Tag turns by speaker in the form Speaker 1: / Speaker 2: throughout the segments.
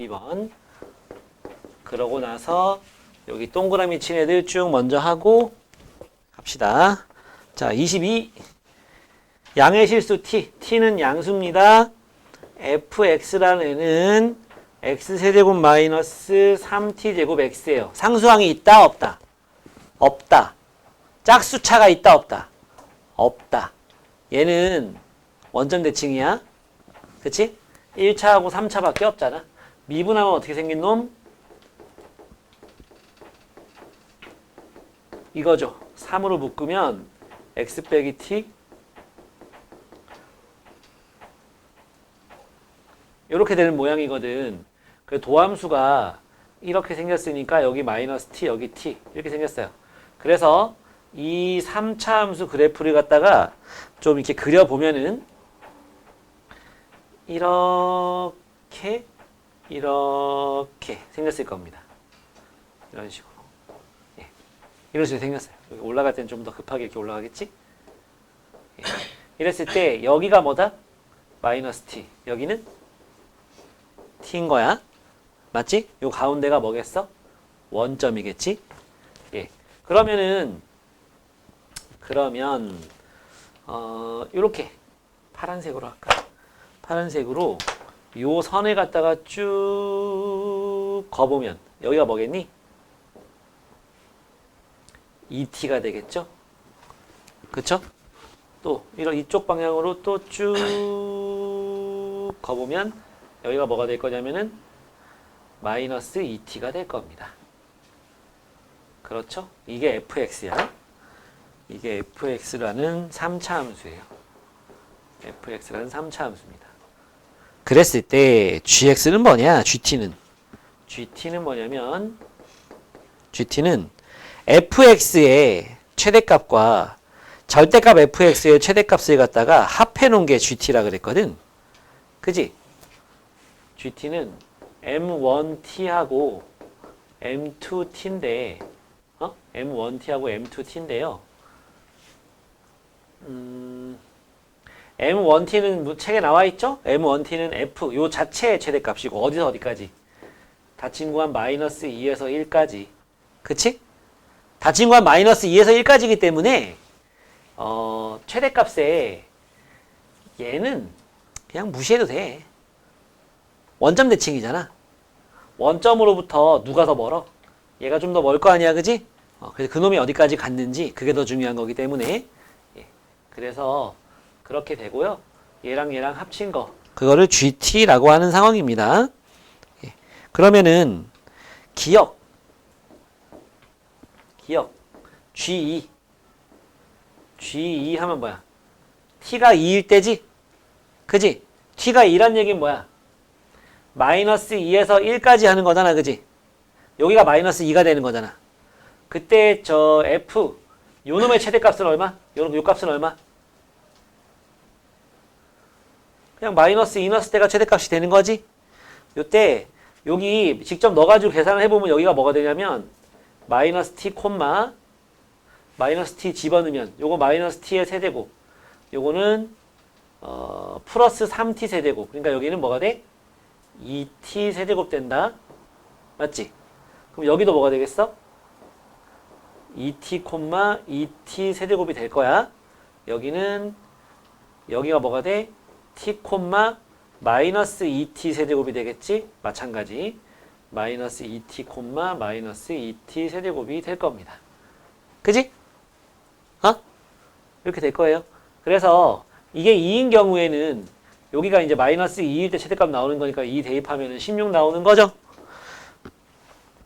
Speaker 1: 2번. 그러고 나서 여기 동그라미 친 애들 쭉 먼저 하고 갑시다. 자, 22. 양의 실수 t. t는 양수입니다. fx라는 애는 x세제곱 마이너스 3t제곱 x예요. 상수항이 있다 없다? 없다. 짝수차가 있다 없다? 없다. 얘는 원점 대칭이야. 그치? 1차하고 3차밖에 없잖아. 미분하면 어떻게 생긴 놈? 이거죠. 3으로 묶으면 x 빼기 t 이렇게 되는 모양이거든. 그 도함수가 이렇게 생겼으니까 여기 마이너스 t, 여기 t 이렇게 생겼어요. 그래서 이 3차 함수 그래프를 갖다가 좀 이렇게 그려보면은 이렇게 생겼을 겁니다. 이런 식으로. 예. 이런 식으로 생겼어요. 여기 올라갈 때는 좀 더 급하게 이렇게 올라가겠지? 예. 이랬을 때 여기가 뭐다? 마이너스 t. 여기는 t인 거야. 맞지? 요 가운데가 뭐겠어? 원점이겠지? 예. 그러면 요렇게 파란색으로 할까? 파란색으로 요 선을 갖다가 쭉 거보면 여기가 뭐겠니? ET가 되겠죠? 그쵸? 또 이쪽 방향으로 또 쭉 거보면 여기가 뭐가 될 거냐면은 마이너스 ET가 될 겁니다. 그렇죠? 이게 fx야. 이게 fx라는 3차 함수예요. fx라는 3차 함수입니다. 그랬을 때 gx는 뭐냐? gt는 뭐냐면 gt는 fx의 최대값과 절대값 fx의 최대값을 갖다가 합해 놓은 게 gt라 그랬거든. 그지? gt는 m1t하고 m2t인데 m1t하고 m2t인데요. m1t는 책에 나와 있죠? m1t는 f 요 자체의 최대값이고 어디서 어디까지? 닫힌 구간 마이너스 2에서 1까지. 그치? 닫힌 구간 마이너스 2에서 1까지이기 때문에 최대값에 얘는 그냥 무시해도 돼. 원점 대칭이잖아. 원점으로부터 누가 더 멀어? 얘가 좀 더 멀 거 아니야, 그지? 그래서 그놈이 어디까지 갔는지 그게 더 중요한 거기 때문에 예. 그래서 그렇게 되고요. 얘랑 합친 거 그거를 GT라고 하는 상황입니다. 예. 그러면은 기억 G2 하면 뭐야? T가 2일 때지? 그지? T가 2란 얘기는 뭐야? 마이너스 2에서 1까지 하는 거잖아, 그지? 여기가 마이너스 2가 되는 거잖아. 그때 저 F 요 놈의 최대값은 얼마? 요 값은 얼마? 그냥 마이너스 2 넣었을 때가 최대값이 되는 거지? 요때 여기 직접 넣어가지고 계산을 해보면 여기가 뭐가 되냐면 마이너스 t 콤마 마이너스 t 집어넣으면 요거 마이너스 t의 세제곱 요거는 플러스 3t 세제곱. 그러니까 여기는 뭐가 돼? 2t 세제곱 된다. 맞지? 그럼 여기도 뭐가 되겠어? 2t, 2t 세제곱이 될 거야. 여기가 뭐가 돼? t, 마이너스 2t 세제곱이 되겠지? 마찬가지. 마이너스 2t, 마이너스 2t 세제곱이 될 겁니다. 그지? 이렇게 될 거예요. 그래서 이게 2인 경우에는 여기가 이제 마이너스 2일 때 최대값 나오는 거니까 2 대입하면 16 나오는 거죠.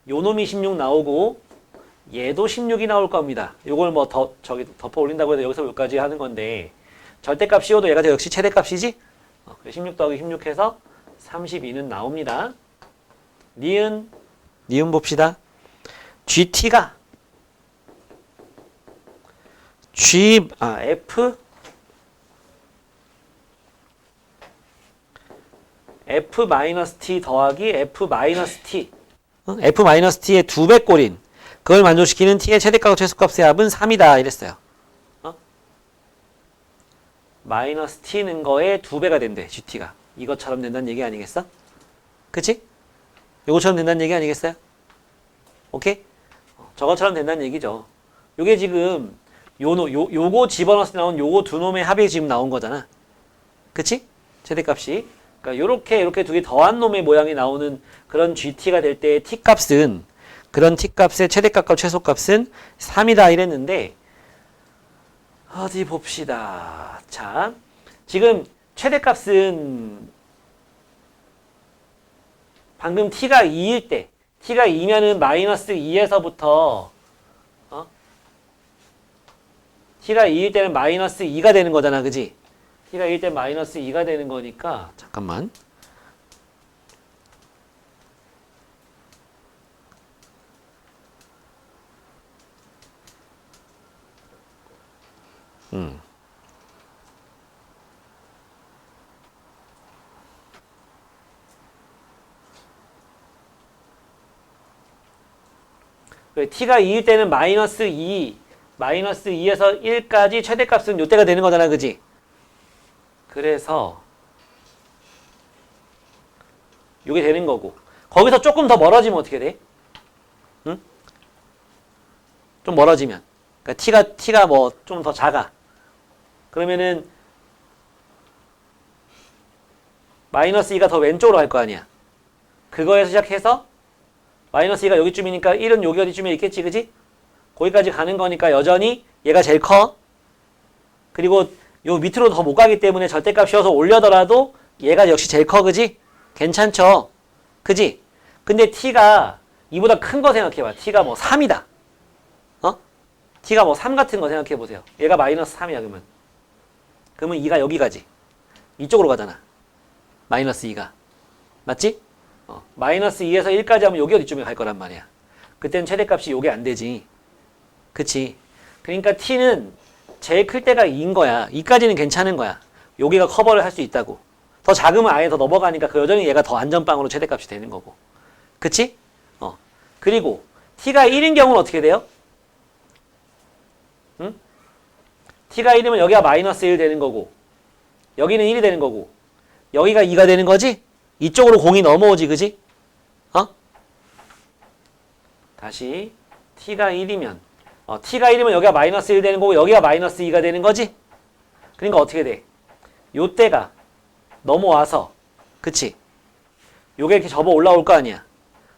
Speaker 1: 요 놈이 16 나오고 얘도 16이 나올 겁니다. 요걸 뭐 덮어 올린다고 해서 여기서 여기까지 하는 건데 절대값 씌워도 얘가 역시 최대값이지? 16 더하기 16 해서 32는 나옵니다. 니은 봅시다. GT가 F-T 더하기 F-T F-T의 2배 꼴인 그걸 만족시키는 T의 최대값과 최소값의 합은 3이다 이랬어요. 마이너스 T는 거에 2배가 된대. GT가 이것처럼 된다는 얘기 아니겠어? 그치? 요거처럼 된다는 얘기 아니겠어요? 오케이? 저것처럼 된다는 얘기죠. 요게 지금 요거 집어넣었을 때 나온 요거 두 놈의 합이 지금 나온 거잖아. 그치? 최대값이. 그러니까 요렇게 두 개 더한 놈의 모양이 나오는 그런 GT가 될 때의 T값은 그런 T값의 최대값과 최소값은 3이다 이랬는데 어디 봅시다. 자, 지금 최대값은 방금 T가 2일 때 T가 2면은 마이너스 2에서부터 T가 2일 때는 마이너스 2가 되는 거잖아. 그지? T가 2일 때 마이너스 2가 되는 거니까 잠깐만. T가 2일 때는 마이너스 2에서 1까지 최대값은 요때가 되는 거잖아. 그지? 그래서 요게 되는 거고 거기서 조금 더 멀어지면 어떻게 돼? 응? 좀 멀어지면 그러니까 T가 뭐 좀 더 작아. 그러면은 마이너스 2가 더 왼쪽으로 갈 거 아니야. 그거에서 시작해서 마이너스 2가 여기쯤이니까 1은 여기 어디쯤에 있겠지. 그지? 거기까지 가는 거니까 여전히 얘가 제일 커. 그리고 요 밑으로 더 못 가기 때문에 절대값 씌워서 올려더라도 얘가 역시 제일 커. 그지? 괜찮죠? 그지? 근데 T가 이보다 큰 거 생각해봐. T가 뭐 3이다. T가 뭐 3 같은 거 생각해보세요. 얘가 마이너스 3이야 그러면 2가 여기 가지. 이쪽으로 가잖아. 마이너스 2가. 맞지? 마이너스 2에서 1까지 하면 여기 어디쯤에 갈 거란 말이야. 그때는 최대값이 요게 안 되지. 그치? 그러니까 T는 제일 클 때가 2인 거야. 2까지는 괜찮은 거야. 여기가 커버를 할 수 있다고. 더 작으면 아예 더 넘어가니까 그 여전히 얘가 더 안전빵으로 최대값이 되는 거고. 그치? 그리고 T가 1인 경우는 어떻게 돼요? 응? T가 1이면 여기가 마이너스 1 되는 거고 여기는 1이 되는 거고 여기가 2가 되는 거지? 이쪽으로 공이 넘어오지. 그지? 다시 T가 1이면 T가 1이면 여기가 마이너스 1 되는 거고 여기가 마이너스 2가 되는 거지? 그러니까 어떻게 돼? 요때가 넘어와서 그치? 요게 이렇게 접어 올라올 거 아니야.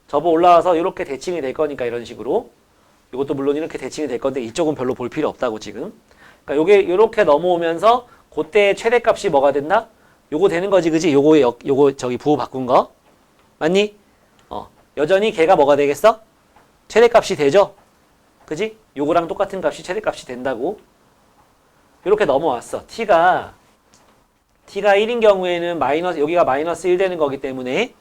Speaker 1: 접어 올라와서 이렇게 대칭이 될 거니까 이런 식으로 이것도 물론 이렇게 대칭이 될 건데 이쪽은 별로 볼 필요 없다고 지금. 그러니까 요게 이렇게 넘어오면서 그때 최대값이 뭐가 된다? 요거 되는 거지. 그지? 요거 저기 부호 바꾼 거. 맞니? 여전히 걔가 뭐가 되겠어? 최대값이 되죠? 그지? 요거랑 똑같은 값이 최대값이 된다고. 이렇게 넘어왔어. T가 1인 경우에는 여기가 마이너스 1 되는 거기 때문에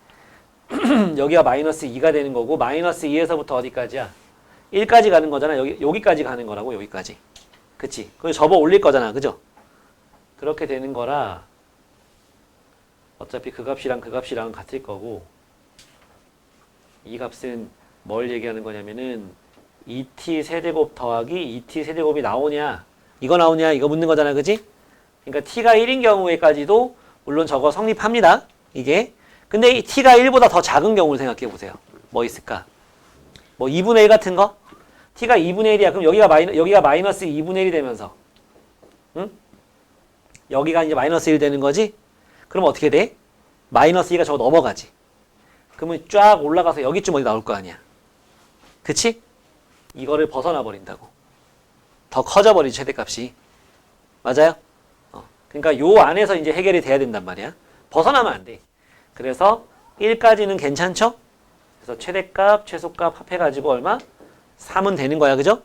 Speaker 1: 여기가 마이너스 2가 되는 거고 마이너스 2에서부터 어디까지야? 1까지 가는 거잖아. 여기까지 가는 거라고. 여기까지. 그치? 그럼 접어 올릴 거잖아. 그죠? 그렇게 되는 거라 어차피 그 값이랑 그 값이랑 같을 거고 이 값은 뭘 얘기하는 거냐면은 2t 세제곱 더하기 2t 세제곱이 나오냐 이거 나오냐 이거 묻는 거잖아. 그지? 그러니까 t가 1인 경우에까지도 물론 저거 성립합니다. 이게 근데 이 t가 1보다 더 작은 경우를 생각해 보세요. 뭐 있을까? 뭐 2분의 1 같은 거? t가 2분의 1이야. 그럼 여기가 마이너스 2분의 1이 되면서 응? 여기가 이제 마이너스 1 되는 거지? 그럼 어떻게 돼? 마이너스 2가 저거 넘어가지. 그러면 쫙 올라가서 여기쯤 어디 나올 거 아니야. 그치? 이거를 벗어나 버린다고. 더 커져 버린 최대값이. 맞아요? 그러니까 요 안에서 이제 해결이 돼야 된단 말이야. 벗어나면 안 돼. 그래서 1까지는 괜찮죠? 그래서 최대값, 최소값 합해가지고 얼마? 3은 되는 거야. 그죠?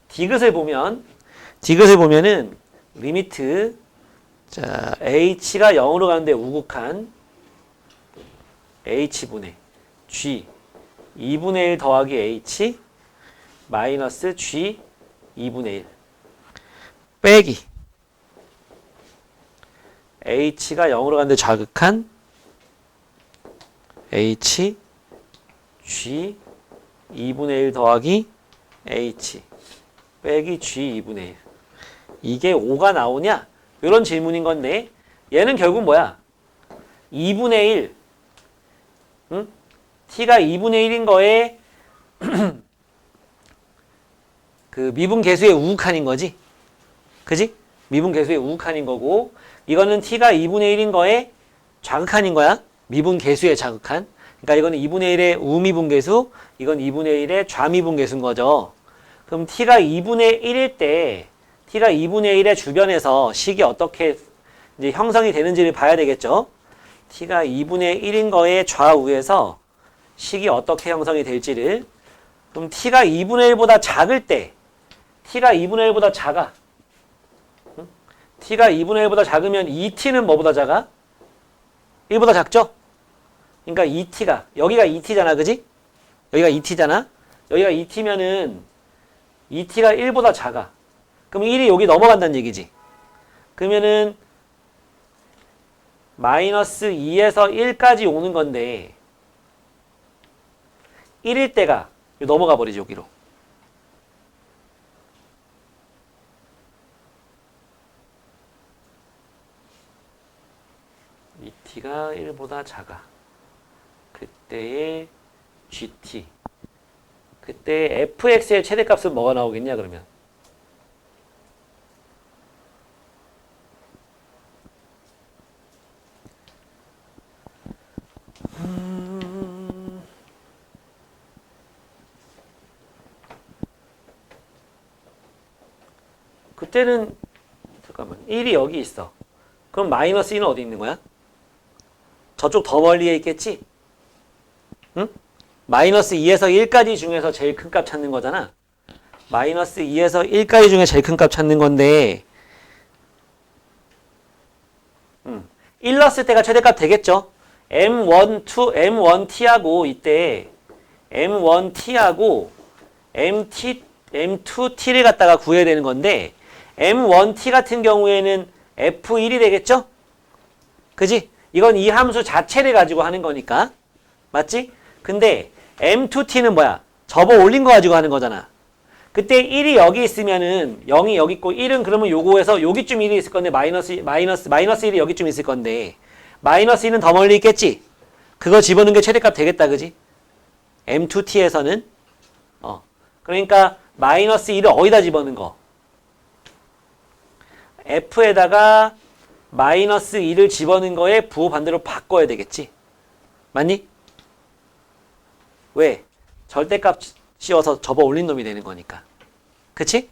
Speaker 1: 디귿을 보면은 리미트 자, h가 0으로 가는데 우극한 h분의 g 2분의 1 더하기 h 마이너스 g 2분의 1 빼기 h가 0으로 가는데 좌극한 h g 2분의 1 더하기 h 빼기 g 2분의 1 이게 5가 나오냐? 이런 질문인 건데 얘는 결국 뭐야? 2분의 1 응? t가 2분의 1인 거에 그 미분계수의 우극한인 거지. 그지? 미분계수의 우극한인 거고 이거는 t가 2분의 1인 거에 좌극한인 거야. 미분계수의 좌극한. 그러니까 이거는 2분의 1의 우미분계수, 이건 2분의 1의 좌미분계수인 거죠. 그럼 t가 2분의 1일 때 t가 2분의 1의 주변에서 식이 어떻게 이제 형성이 되는지를 봐야 되겠죠. t가 2분의 1인 거에 좌우에서 식이 어떻게 형성이 될지를. 그럼 t가 2분의 1보다 작을 때 t가 2분의 1보다 작아. 응? t가 2분의 1보다 작으면 2t는 뭐보다 작아? 1보다 작죠? 그러니까 2t가 여기가 2t잖아. 그지? 여기가 2t잖아. 여기가 2t면은 2t가 1보다 작아. 그럼 1이 여기 넘어간다는 얘기지. 그러면은 마이너스 2에서 1까지 오는 건데 1일 때가 넘어가 버리죠. 여기로. 이 t가 1보다 작아. 그때의 gt. 그때 fx의 최대값은 뭐가 나오겠냐 그러면. 그때는 잠깐만 1이 여기 있어. 그럼 마이너스 2는 어디 있는 거야? 저쪽 더 멀리에 있겠지? 응? 마이너스 2에서 1까지 중에서 제일 큰 값 찾는 거잖아. 마이너스 2에서 1까지 중에 제일 큰 값 찾는 건데 1 넣었을 때가 최대값 되겠죠? M1T하고 이때 M1T하고 M2T를 갖다가 구해야 되는 건데 M1T 같은 경우에는 F1이 되겠죠? 그지? 이건 이 함수 자체를 가지고 하는 거니까. 맞지? 근데 M2T는 뭐야? 접어 올린 거 가지고 하는 거잖아. 그때 1이 여기 있으면은 0이 여기 있고 1은 그러면 요거에서 여기쯤 1이 있을 건데 마이너스 1이 여기쯤 있을 건데 마이너스 1은 더 멀리 있겠지? 그거 집어넣는 게 최대값 되겠다. 그지? M2T에서는 그러니까 마이너스 1을 어디다 집어넣는 거? F에다가 마이너스 2를 집어넣은 거에 부호 반대로 바꿔야 되겠지? 맞니? 왜? 절대값 씌워서 접어 올린 놈이 되는 거니까. 그치?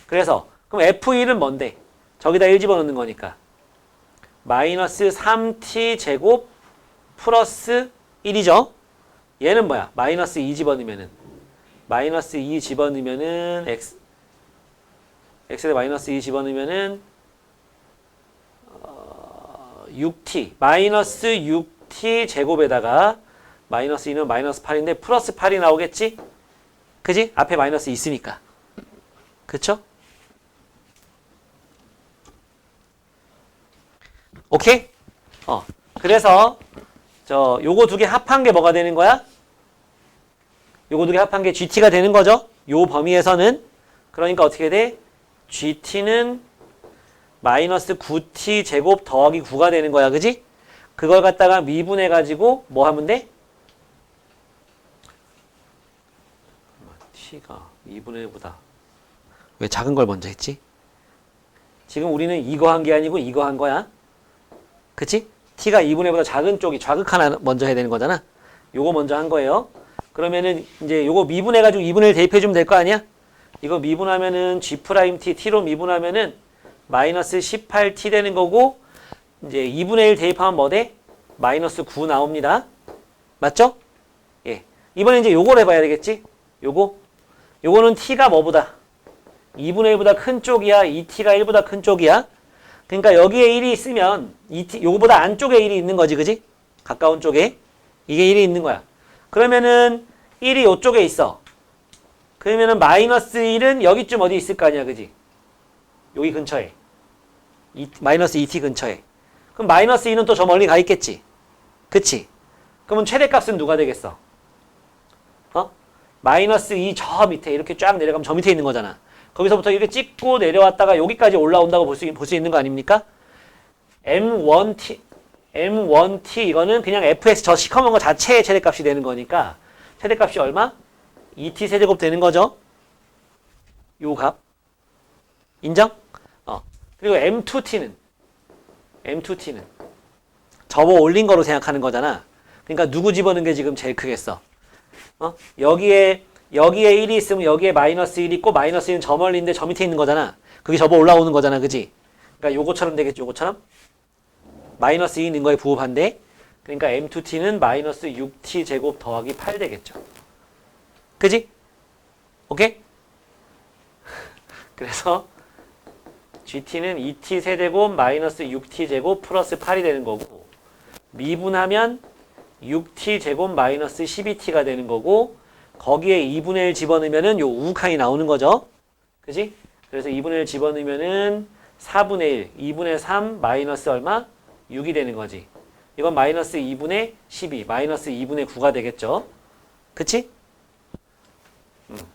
Speaker 1: 그래서 그럼 F1은 뭔데? 저기다 1 집어넣는 거니까. 마이너스 3t 제곱 플러스 1이죠? 얘는 뭐야? 마이너스 2 집어넣으면은 마이너스 2 집어넣으면은 x에 마이너스 2 집어넣으면은 6t 마이너스 6t 제곱에다가 마이너스 2는 마이너스 8인데 플러스 8이 나오겠지? 그지? 앞에 마이너스 있으니까. 그쵸? 오케이? 그래서 요거 두 개 합한 게 뭐가 되는 거야? 요거 두 개 합한 게 GT가 되는 거죠? 요 범위에서는. 그러니까 어떻게 돼? GT는 마이너스 9t 제곱 더하기 9가 되는 거야. 그지? 그걸 갖다가 미분해가지고 뭐 하면 돼? t가 2분의 1보다 왜 작은 걸 먼저 했지? 지금 우리는 이거 한 게 아니고 이거 한 거야. 그치? t가 2분의 1보다 작은 쪽이 좌극 하나 먼저 해야 되는 거잖아. 요거 먼저 한 거예요. 그러면은 이제 요거 미분해가지고 2분의 1 대입해주면 될 거 아니야? 이거 미분하면은 g't, t로 미분하면은 마이너스 18t 되는 거고 이제 2분의 1 대입하면 뭐 돼? 마이너스 9 나옵니다. 맞죠? 예. 이번에 이제 요걸 해봐야 되겠지? 요거는 t가 뭐보다? 2분의 1보다 큰 쪽이야? 2t가 1보다 큰 쪽이야? 그러니까 여기에 1이 있으면 요거보다 안쪽에 1이 있는 거지. 그지? 가까운 쪽에 이게 1이 있는 거야. 그러면은 1이 요쪽에 있어. 그러면은 마이너스 1은 여기쯤 어디 있을 거 아니야. 그지? 여기 근처에. 마이너스 2t 근처에. 그럼 마이너스 2는 또 저 멀리 가 있겠지. 그치? 그러면 최대값은 누가 되겠어? 마이너스 2 저 밑에 이렇게 쫙 내려가면 저 밑에 있는 거잖아. 거기서부터 이렇게 찍고 내려왔다가 여기까지 올라온다고 볼 수 있는 거 아닙니까? M1t m1t 이거는 그냥 fx 저 시커먼 거 자체의 최대값이 되는 거니까 최대값이 얼마? 2t 세제곱 되는 거죠. 요 값. 인정? 그리고 m2t는 접어 올린 거로 생각하는 거잖아. 그러니까 누구 집어넣은 게 지금 제일 크겠어? 여기에 1이 있으면 여기에 마이너스 1이 있고 마이너스 1은 저 멀리인데 저 밑에 있는 거잖아. 그게 접어 올라오는 거잖아. 그지? 그러니까 요거처럼 되겠죠. 요거처럼. 마이너스 2 있는 거에 부호반대. 그러니까 m2t는 마이너스 6t 제곱 더하기 8 되겠죠. 그지? 오케이? 그래서 gt는 2t 세제곱 마이너스 6t 제곱 플러스 8이 되는 거고 미분하면 6t 제곱 마이너스 12t가 되는 거고 거기에 2분의 1 집어넣으면은 요 우칸이 나오는 거죠. 그지? 그래서 2분의 1 집어넣으면은 4분의 1, 2분의 3 마이너스 얼마? 6이 되는 거지. 이건 마이너스 2분의 12, 마이너스 2분의 9가 되겠죠. 그치?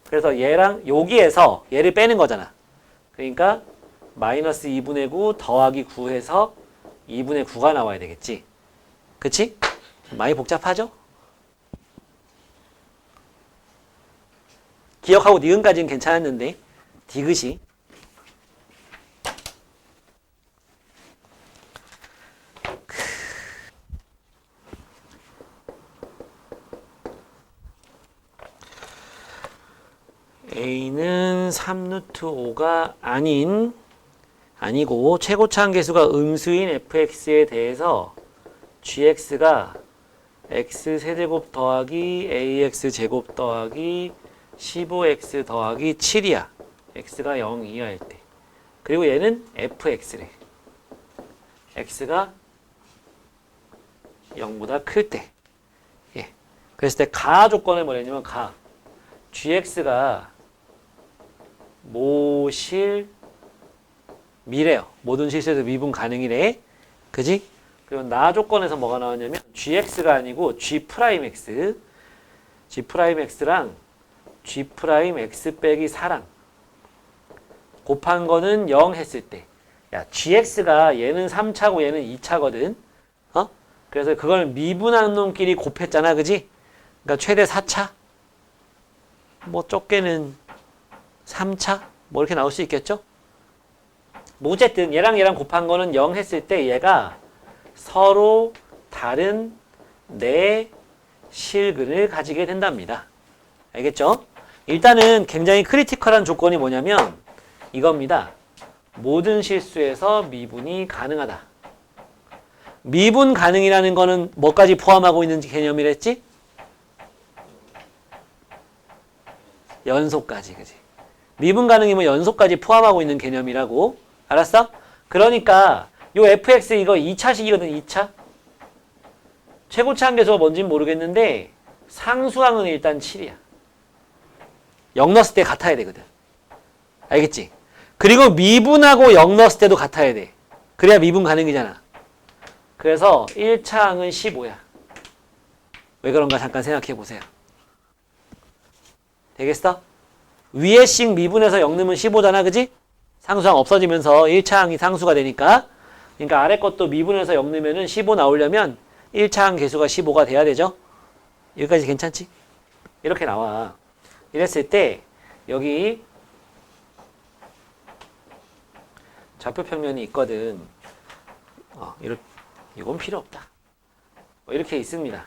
Speaker 1: 그래서 얘랑 여기에서 얘를 빼는 거잖아. 그러니까 마이너스 2분의 9 더하기 9 해서 2분의 9가 나와야 되겠지. 그치? 많이 복잡하죠? 기억하고 니은까지는 괜찮았는데 디귿이 A는 3루트 5가 아니고 최고차 함계수가 음수인 fx에 대해서 gx가 x 세제곱 더하기 ax 제곱 더하기 15x 더하기 7이야. x가 0 이하일 때. 그리고 얘는 fx래. x가 0보다 클 때. 예. 그랬을 때 가 조건을 뭐냐면 gx가 미래요. 모든 실수에서 미분 가능이래. 그지? 그리고 나 조건에서 뭐가 나왔냐면 gx가 아니고 g'x g'x랑 g'x 빼기 4랑 곱한 거는 0 했을 때 야 gx가 얘는 3차고 얘는 2차거든. 그래서 그걸 미분한 놈끼리 곱했잖아. 그지? 그러니까 최대 4차 뭐 적게는 3차 뭐 이렇게 나올 수 있겠죠? 뭐 어쨌든 얘랑 곱한 거는 0 했을 때 얘가 서로 다른 네 실근을 가지게 된답니다. 알겠죠? 일단은 굉장히 크리티컬한 조건이 뭐냐면 이겁니다. 모든 실수에서 미분이 가능하다. 미분 가능이라는 거는 뭐까지 포함하고 있는 개념이랬지? 연속까지, 그지? 미분 가능이면 연속까지 포함하고 있는 개념이라고. 알았어? 그러니까 요 fx 이거 2차식이거든. 2차. 최고차 함계수가 뭔지는 모르겠는데 상수항은 일단 7이야. 0 넣었을 때 같아야 되거든. 알겠지? 그리고 미분하고 0 넣었을 때도 같아야 돼. 그래야 미분 가능이잖아. 그래서 1차항은 15야. 왜 그런가 잠깐 생각해 보세요. 되겠어? 위에 씩 미분해서 0 넣으면 15잖아. 그지? 상수항 없어지면서 1차항이 상수가 되니까. 그러니까 아래 것도 미분해서 0 넣으면 15 나오려면 1차항 개수가 15가 돼야 되죠? 여기까지 괜찮지? 이렇게 나와. 이랬을 때 여기 좌표평면이 있거든. 이건 필요 없다. 이렇게 있습니다.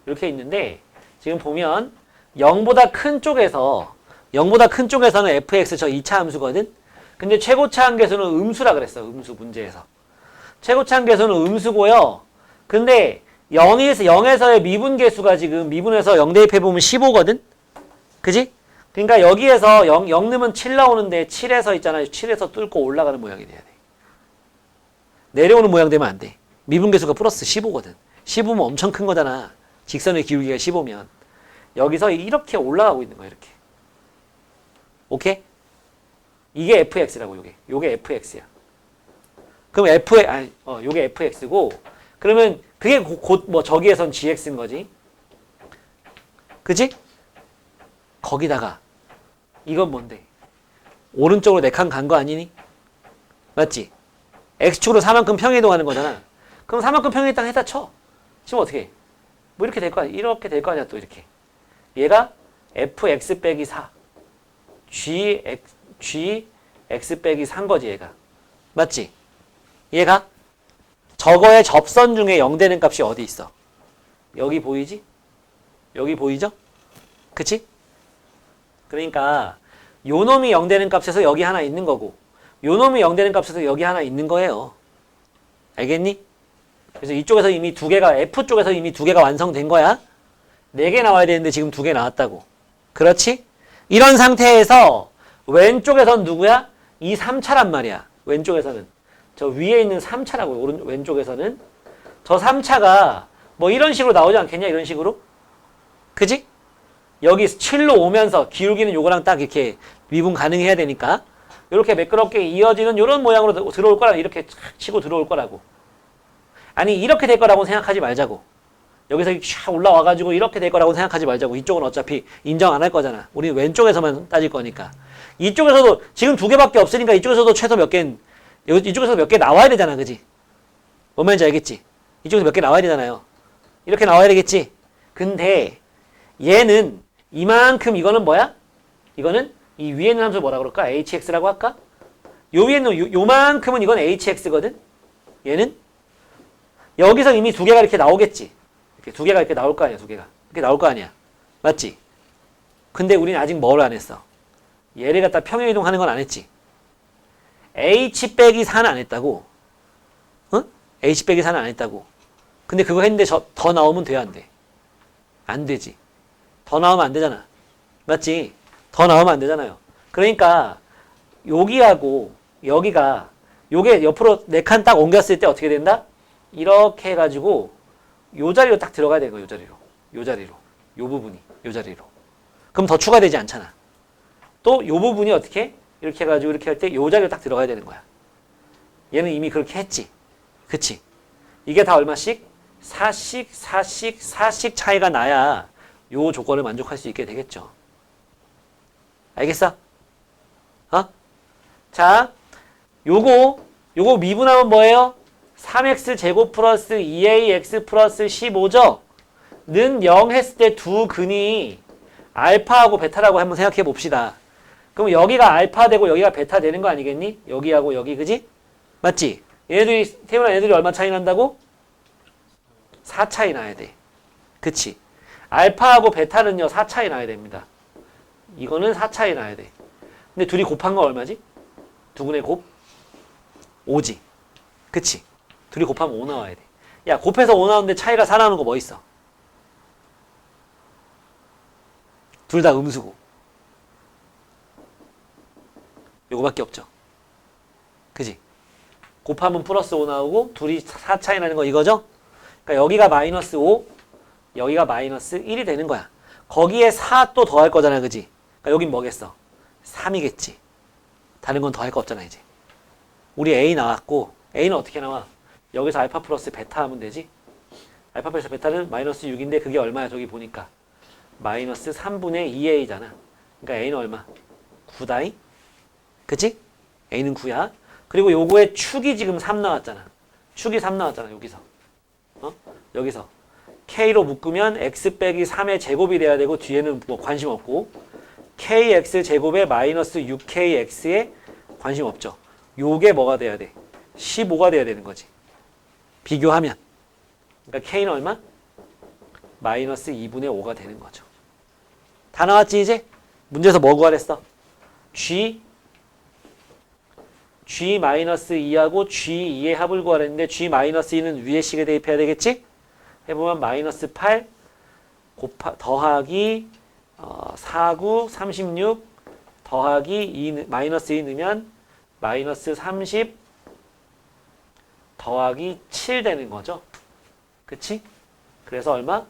Speaker 1: 이렇게 있는데 지금 보면 0보다 큰 쪽에서는 fx 저 2차 함수거든. 근데 최고차 함계수는 음수라 그랬어. 음수 문제에서. 최고차 함계수는 음수고요. 근데 0에서의 미분계수가 지금 미분해서 0 대입해보면 15거든. 그지? 그러니까 여기에서 0 넣으면 7 나오는데 7에서 있잖아요. 7에서 뚫고 올라가는 모양이 돼야 돼. 내려오는 모양 되면 안 돼. 미분계수가 플러스 15거든. 15면 엄청 큰 거잖아. 직선의 기울기가 15면. 여기서 이렇게 올라가고 있는 거야. 이렇게. 오케이? 이게 fx라고 요게 fx야. 그럼 요게 fx고 그러면 그게 곧 뭐 저기에선 gx인 거지. 그치? 거기다가 이건 뭔데? 오른쪽으로 4칸 간 거 아니니? 맞지? x축으로 4만큼 평이동하는 거잖아. 그럼 3만큼 평행에 딱 했다 쳐. 지금 어떻게 해? 뭐 이렇게 될 거 아니야? 이렇게 될 거 아니야, 또 이렇게. 얘가 fx 빼기 4. gx 빼기 3 거지, 얘가. 맞지? 얘가 저거의 접선 중에 0 되는 값이 어디 있어? 여기 보이지? 여기 보이죠? 그치? 그러니까 요 놈이 0 되는 값에서 여기 하나 있는 거고 요 놈이 0 되는 값에서 여기 하나 있는 거예요. 알겠니? 그래서 이쪽에서 이미 두 개가 F쪽에서 이미 두 개가 완성된 거야. 4개 나와야 되는데 지금 2개 나왔다고. 그렇지? 이런 상태에서 왼쪽에선 누구야? 이 3차란 말이야. 왼쪽에서는. 저 위에 있는 3차라고. 왼쪽에서는. 저 3차가 뭐 이런 식으로 나오지 않겠냐? 이런 식으로. 그지? 여기 7로 오면서 기울기는 요거랑 딱 이렇게 미분 가능해야 되니까 이렇게 매끄럽게 이어지는 이런 모양으로 들어올 거라. 이렇게 치고 들어올 거라고. 아니 이렇게 될 거라고 생각하지 말자고. 여기서 쫙 올라와가지고 이렇게 될 거라고 생각하지 말자고. 이쪽은 어차피 인정 안 할 거잖아. 우리는 왼쪽에서만 따질 거니까. 이쪽에서도 지금 2개밖에 없으니까 이쪽에서도 최소 몇 개, 이쪽에서 몇 개 나와야 되잖아. 그지? 뭔 말인지 알겠지? 이쪽에서 몇 개 나와야 되잖아요. 이렇게 나와야 되겠지? 근데 얘는 이만큼 이거는 뭐야? 이거는 이 위에 있는 함수 뭐라 그럴까? hx라고 할까? 요 위에 있는 요만큼은 이건 hx거든? 얘는 여기서 이미 2개가 이렇게 나오겠지? 이렇게 2개가 이렇게 나올 거 아니야, 2개가. 이렇게 나올 거 아니야. 맞지? 근데 우리는 아직 뭘 안 했어? 얘를 갖다 평행이동하는 건 안 했지. h 빼기 4는 안 했다고. 응? h 빼기 4는 안 했다고. 근데 그거 했는데 더 나오면 돼야 안 돼? 안 되지. 더 나오면 안 되잖아. 맞지? 더 나오면 안 되잖아요. 그러니까 여기하고 여기가 요게 옆으로 4칸 딱 옮겼을 때 어떻게 된다? 이렇게 해가지고 요 자리로 딱 들어가야 되는 거야. 요 자리로. 요 자리로. 요 부분이. 요 자리로. 그럼 더 추가되지 않잖아. 또 요 부분이 어떻게? 이렇게 해가지고 이렇게 할 때 요 자리로 딱 들어가야 되는 거야. 얘는 이미 그렇게 했지. 그치? 이게 다 얼마씩? 4씩, 4씩, 4씩 차이가 나야 요 조건을 만족할 수 있게 되겠죠. 알겠어? 어? 자, 요거 미분하면 뭐예요? 3x 제곱 플러스 2ax 플러스 15죠? 는 0 했을 때 두 근이 알파하고 베타라고 한번 생각해 봅시다. 그럼 여기가 알파 되고 여기가 베타 되는 거 아니겠니? 여기하고 여기, 그지? 맞지? 얘네들이, 태우나 얘네들이 얼마 차이 난다고? 4 차이 나야 돼. 그치? 알파하고 베타는요, 4 차이 나야 됩니다. 이거는 4 차이 나야 돼. 근데 둘이 곱한 거 얼마지? 두근의 곱? 5지. 그치? 둘이 곱하면 5 나와야 돼. 야, 곱해서 5 나오는데 차이가 4 나오는 거 뭐 있어? 둘 다 음수고. 요거밖에 없죠. 그지? 곱하면 플러스 5 나오고 둘이 4 차이 나는 거 이거죠? 그러니까 여기가 마이너스 5, 여기가 마이너스 1이 되는 거야. 거기에 4 또 더할 거잖아. 그지? 그러니까 여긴 뭐겠어? 3이겠지. 다른 건 더할 거 없잖아 이제. 우리 A 나왔고 A는 어떻게 나와? 여기서 알파 플러스 베타 하면 되지. 알파 플러스 베타는 마이너스 6인데 그게 얼마야? 저기 보니까 마이너스 3분의 2a잖아. 그러니까 A는 얼마? 9다이? 그치? A는 9야. 그리고 요거의 축이 지금 3 나왔잖아. 축이 3 나왔잖아. 여기서. 여기서. K로 묶으면 X 빼기 3의 제곱이 돼야 되고 뒤에는 뭐 관심 없고 KX 제곱에 마이너스 6KX에 관심 없죠. 요게 뭐가 돼야 돼? 15가 돼야 되는 거지. 비교하면. 그러니까 K는 얼마? 마이너스 2분의 5가 되는 거죠. 다 나왔지 이제? 문제에서 뭐 구하랬어? G-2하고 G2의 합을 구하랬는데 G-2는 위에 식에 대입해야 되겠지? 해보면 마이너스 8 더하기 4, 9, 36 더하기 2, 마이너스 2 넣으면 마이너스 30 더하기 7 되는 거죠. 그치? 그래서 얼마?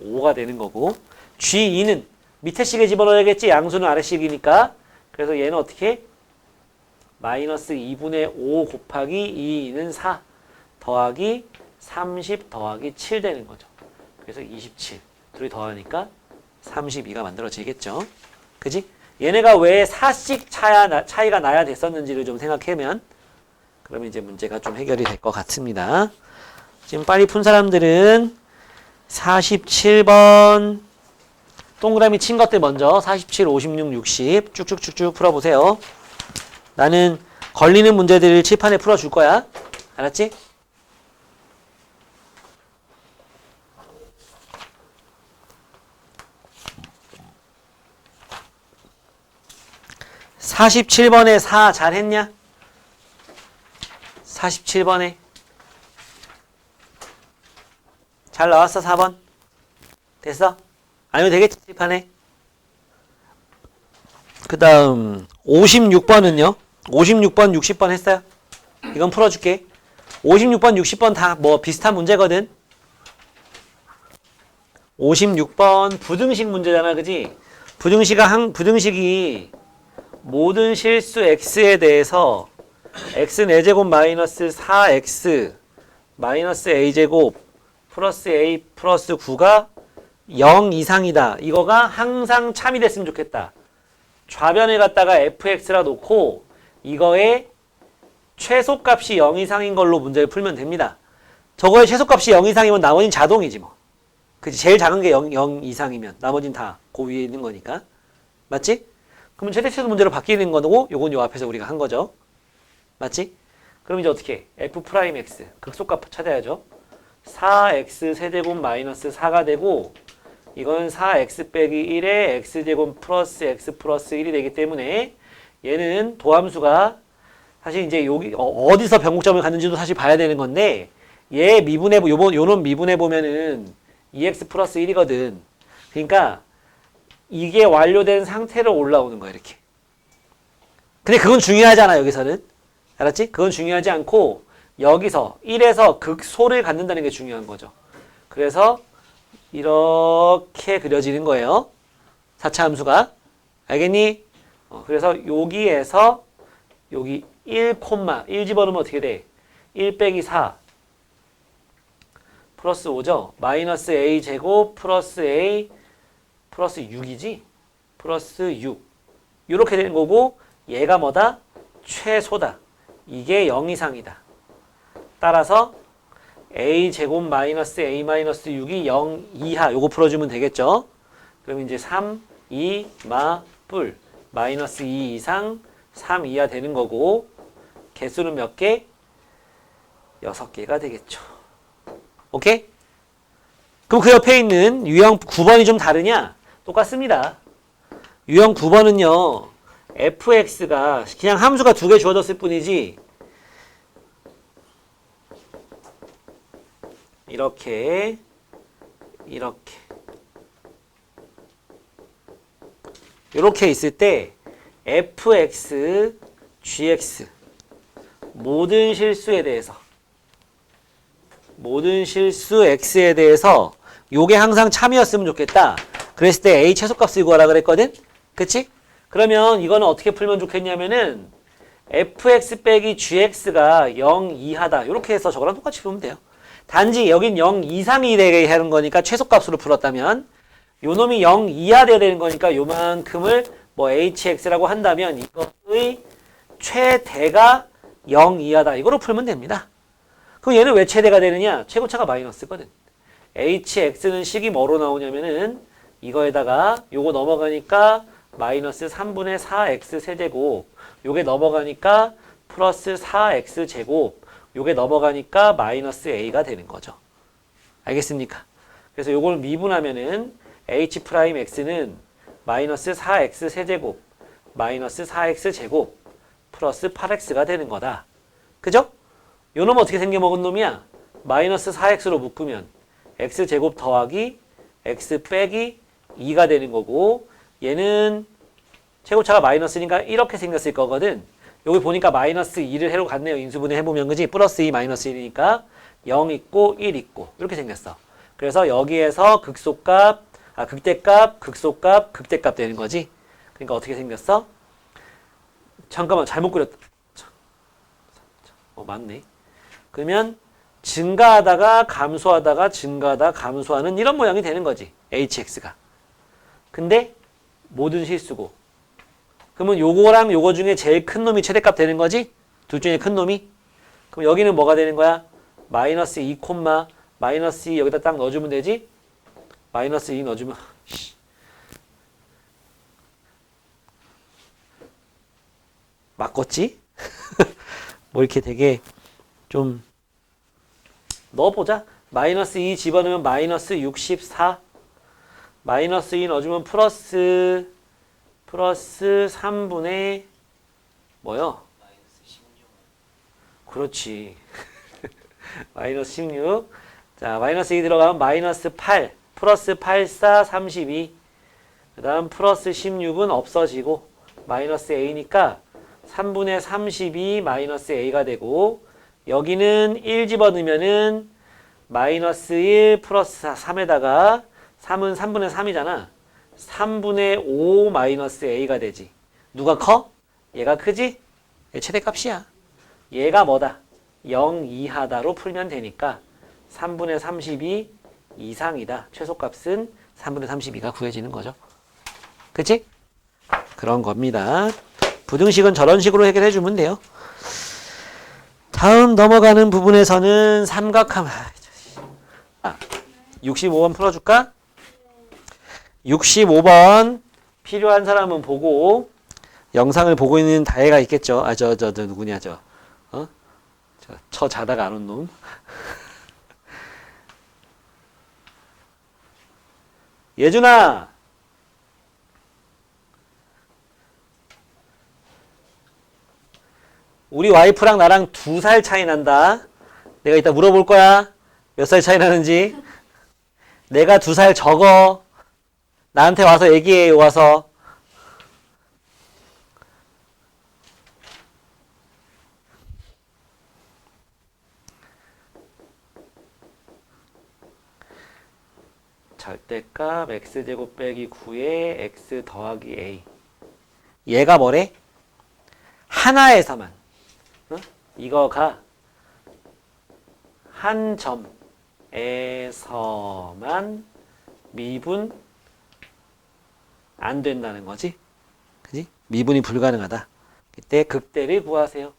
Speaker 1: 5가 되는 거고 G2는 밑에 식에 집어넣어야겠지? 양수는 아래 식이니까. 그래서 얘는 어떻게 해? 마이너스 2분의 5 곱하기 2는 4 더하기 30 더하기 7 되는 거죠. 그래서 27. 둘이 더하니까 32가 만들어지겠죠. 그지? 얘네가 왜 4씩 차이가 나야 됐었는지를 좀 생각하면 그러면 이제 문제가 좀 해결이 될 것 같습니다. 지금 빨리 푼 사람들은 47번 동그라미 친 것들 먼저 47, 56, 60 쭉쭉쭉쭉 풀어보세요. 나는 걸리는 문제들을 칠판에 풀어줄 거야. 알았지? (47번에) 4 잘했냐? 47번에 잘 나왔어? 4번 됐어? 아니면 되겠지 칠판에. 그 다음 56번은요 56번 60번 했어요. 이건 풀어줄게. 56번 60번 다 뭐 비슷한 문제거든. 56번 부등식 문제잖아, 그지? 부등식이 모든 실수 x에 대해서 x 4제곱 마이너스 4x 마이너스 a제곱 플러스 a 플러스 9가 0 이상이다. 이거가 항상 참이 됐으면 좋겠다. 좌변을 갖다가 fx라 놓고 이거의 최소값이 0 이상인 걸로 문제를 풀면 됩니다. 저거의 최소값이 0 이상이면 나머지는 자동이지 뭐. 그치? 제일 작은 게 0 이상이면 나머지는 다 그 위에 있는 거니까. 맞지? 그러면 최대치수 문제로 바뀌는 거고 요건 요 앞에서 우리가 한 거죠. 맞지? 그럼 이제 어떻게 해? f'x 극소값 찾아야죠. 4x 세제곱 마이너스 4가 되고 이건 4x 빼기 1에 x제곱 플러스 x 플러스 1이 되기 때문에 얘는 도함수가 사실 이제 여기 어디서 변곡점을 갖는지도 사실 봐야 되는 건데 얘 미분해 요런 미분해 보면은 2x 플러스 1이거든. 그러니까 이게 완료된 상태로 올라오는 거야 이렇게. 근데 그건 중요하잖아 여기서는. 알았지? 그건 중요하지 않고 여기서 1에서 극소를 갖는다는 게 중요한 거죠. 그래서 이렇게 그려지는 거예요. 4차 함수가. 알겠니? 그래서 여기에서 여기 1, 1 집어넣으면 어떻게 돼? 1 빼기 4 플러스 5죠. 마이너스 a 제곱 플러스 a 플러스 6이지? 플러스 6 이렇게 되는 거고 얘가 뭐다? 최소다. 이게 0 이상이다. 따라서 a 제곱 마이너스 a 마이너스 6이 0 이하 요거 풀어주면 되겠죠. 그럼 이제 3, 2, 뿔 마이너스 2 이상 3 이하 되는 거고 개수는 몇 개? 6개가 되겠죠. 오케이? 그럼 그 옆에 있는 유형 9번이 좀 다르냐? 똑같습니다. 유형 9번은요. fx가 그냥 함수가 2개 주어졌을 뿐이지 이렇게 이렇게 있을 때 fx, gx 모든 실수에 대해서 모든 실수 x에 대해서 요게 항상 참이었으면 좋겠다. 그랬을 때 a 최소값을 구하라 그랬거든? 그치? 그러면 이거는 어떻게 풀면 좋겠냐면은 fx 빼기 gx가 0 이하다. 이렇게 해서 저거랑 똑같이 풀면 돼요. 단지 여긴 0 이상이 되게 하는 거니까 최소값으로 풀었다면 요 놈이 0 이하 돼야 되는 거니까 요만큼을 뭐 hx라고 한다면 이거의 최대가 0 이하다. 이거로 풀면 됩니다. 그럼 얘는 왜 최대가 되느냐? 최고차가 마이너스거든. hx는 식이 뭐로 나오냐면은 이거에다가 요거 넘어가니까 마이너스 3분의 4x 세제곱 요게 넘어가니까 플러스 4x 제곱 요게 넘어가니까 마이너스 a가 되는 거죠. 알겠습니까? 그래서 요걸 미분하면은 h'x는 마이너스 4x 세제곱 마이너스 4x 제곱 플러스 8x가 되는 거다. 그죠? 요 놈 어떻게 생겨먹은 놈이야? 마이너스 4x로 묶으면 x제곱 더하기 x 빼기 2가 되는 거고 얘는 최고차가 마이너스니까 이렇게 생겼을 거거든. 여기 보니까 마이너스 2를 해로 갔네요. 인수분해 해보면 그지? 플러스 2 마이너스 1이니까 0 있고 1 있고 이렇게 생겼어. 그래서 여기에서 극대값, 극소값, 극대값 되는 거지. 그러니까 어떻게 생겼어? 잠깐만 잘못 그렸다. 맞네. 그러면 증가하다가 감소하다가 증가하다 감소하는 이런 모양이 되는 거지. hx가. 근데 모든 실수고. 그러면 요거랑 요거 중에 제일 큰 놈이 최대값 되는 거지? 둘 중에 큰 놈이? 그럼 여기는 뭐가 되는 거야? 마이너스 2 콤마 마이너스 2 여기다 딱 넣어주면 되지? 마이너스 2 넣어주면 맞겠지? 뭐 이렇게 되게 좀 넣어보자. 마이너스 2 집어넣으면 마이너스 64 마이너스 2 넣어주면 플러스 3분의 뭐요? 그렇지. 마이너스 16. 자, 마이너스 2 들어가면 마이너스 8 플러스 8, 4, 32. 그 다음 플러스 16은 없어지고 마이너스 a니까 3분의 32 마이너스 a가 되고 여기는 1 집어넣으면은 마이너스 1 플러스 3에다가 3은 3분의 3이잖아. 3분의 5 마이너스 a가 되지. 누가 커? 얘가 크지? 얘 최대값이야. 얘가 뭐다? 0 이하다로 풀면 되니까 3분의 32 이상이다. 최소값은 3분의 32가 구해지는 거죠. 그치? 그런 겁니다. 부등식은 저런 식으로 해결해 주면 돼요. 다음 넘어가는 부분에서는 삼각함. 65번 풀어줄까? 65번 필요한 사람은 보고 영상을 보고 있는 다혜가 있겠죠. 아, 저 누구냐, 저 자다가 안 온 놈. 예준아! 우리 와이프랑 나랑 2살 차이 난다. 내가 이따 물어볼 거야. 몇 살 차이 나는지. 내가 2살 적어. 나한테 와서 얘기해, 와서. 절대값 x제곱 빼기 9에 x 더하기 a. 얘가 뭐래? 하나에서만. 어? 이거가 한 점에서만 미분 안 된다는 거지. 그지? 미분이 불가능하다. 그때 극대를 구하세요.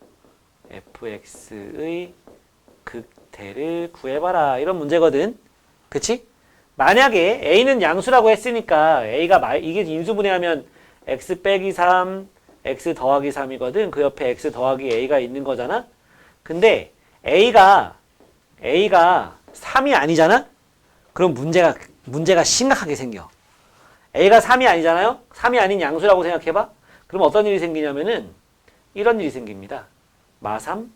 Speaker 1: fx의 극대를 구해봐라. 이런 문제거든. 그치? 만약에 a는 양수라고 했으니까 a가 이게 인수분해하면 x 빼기 3, x 더하기 3이거든. 그 옆에 x 더하기 a가 있는 거잖아. 근데 a가 3이 아니잖아? 그럼 문제가 심각하게 생겨. a가 3이 아니잖아요? 3이 아닌 양수라고 생각해봐. 그럼 어떤 일이 생기냐면은 이런 일이 생깁니다. 마3,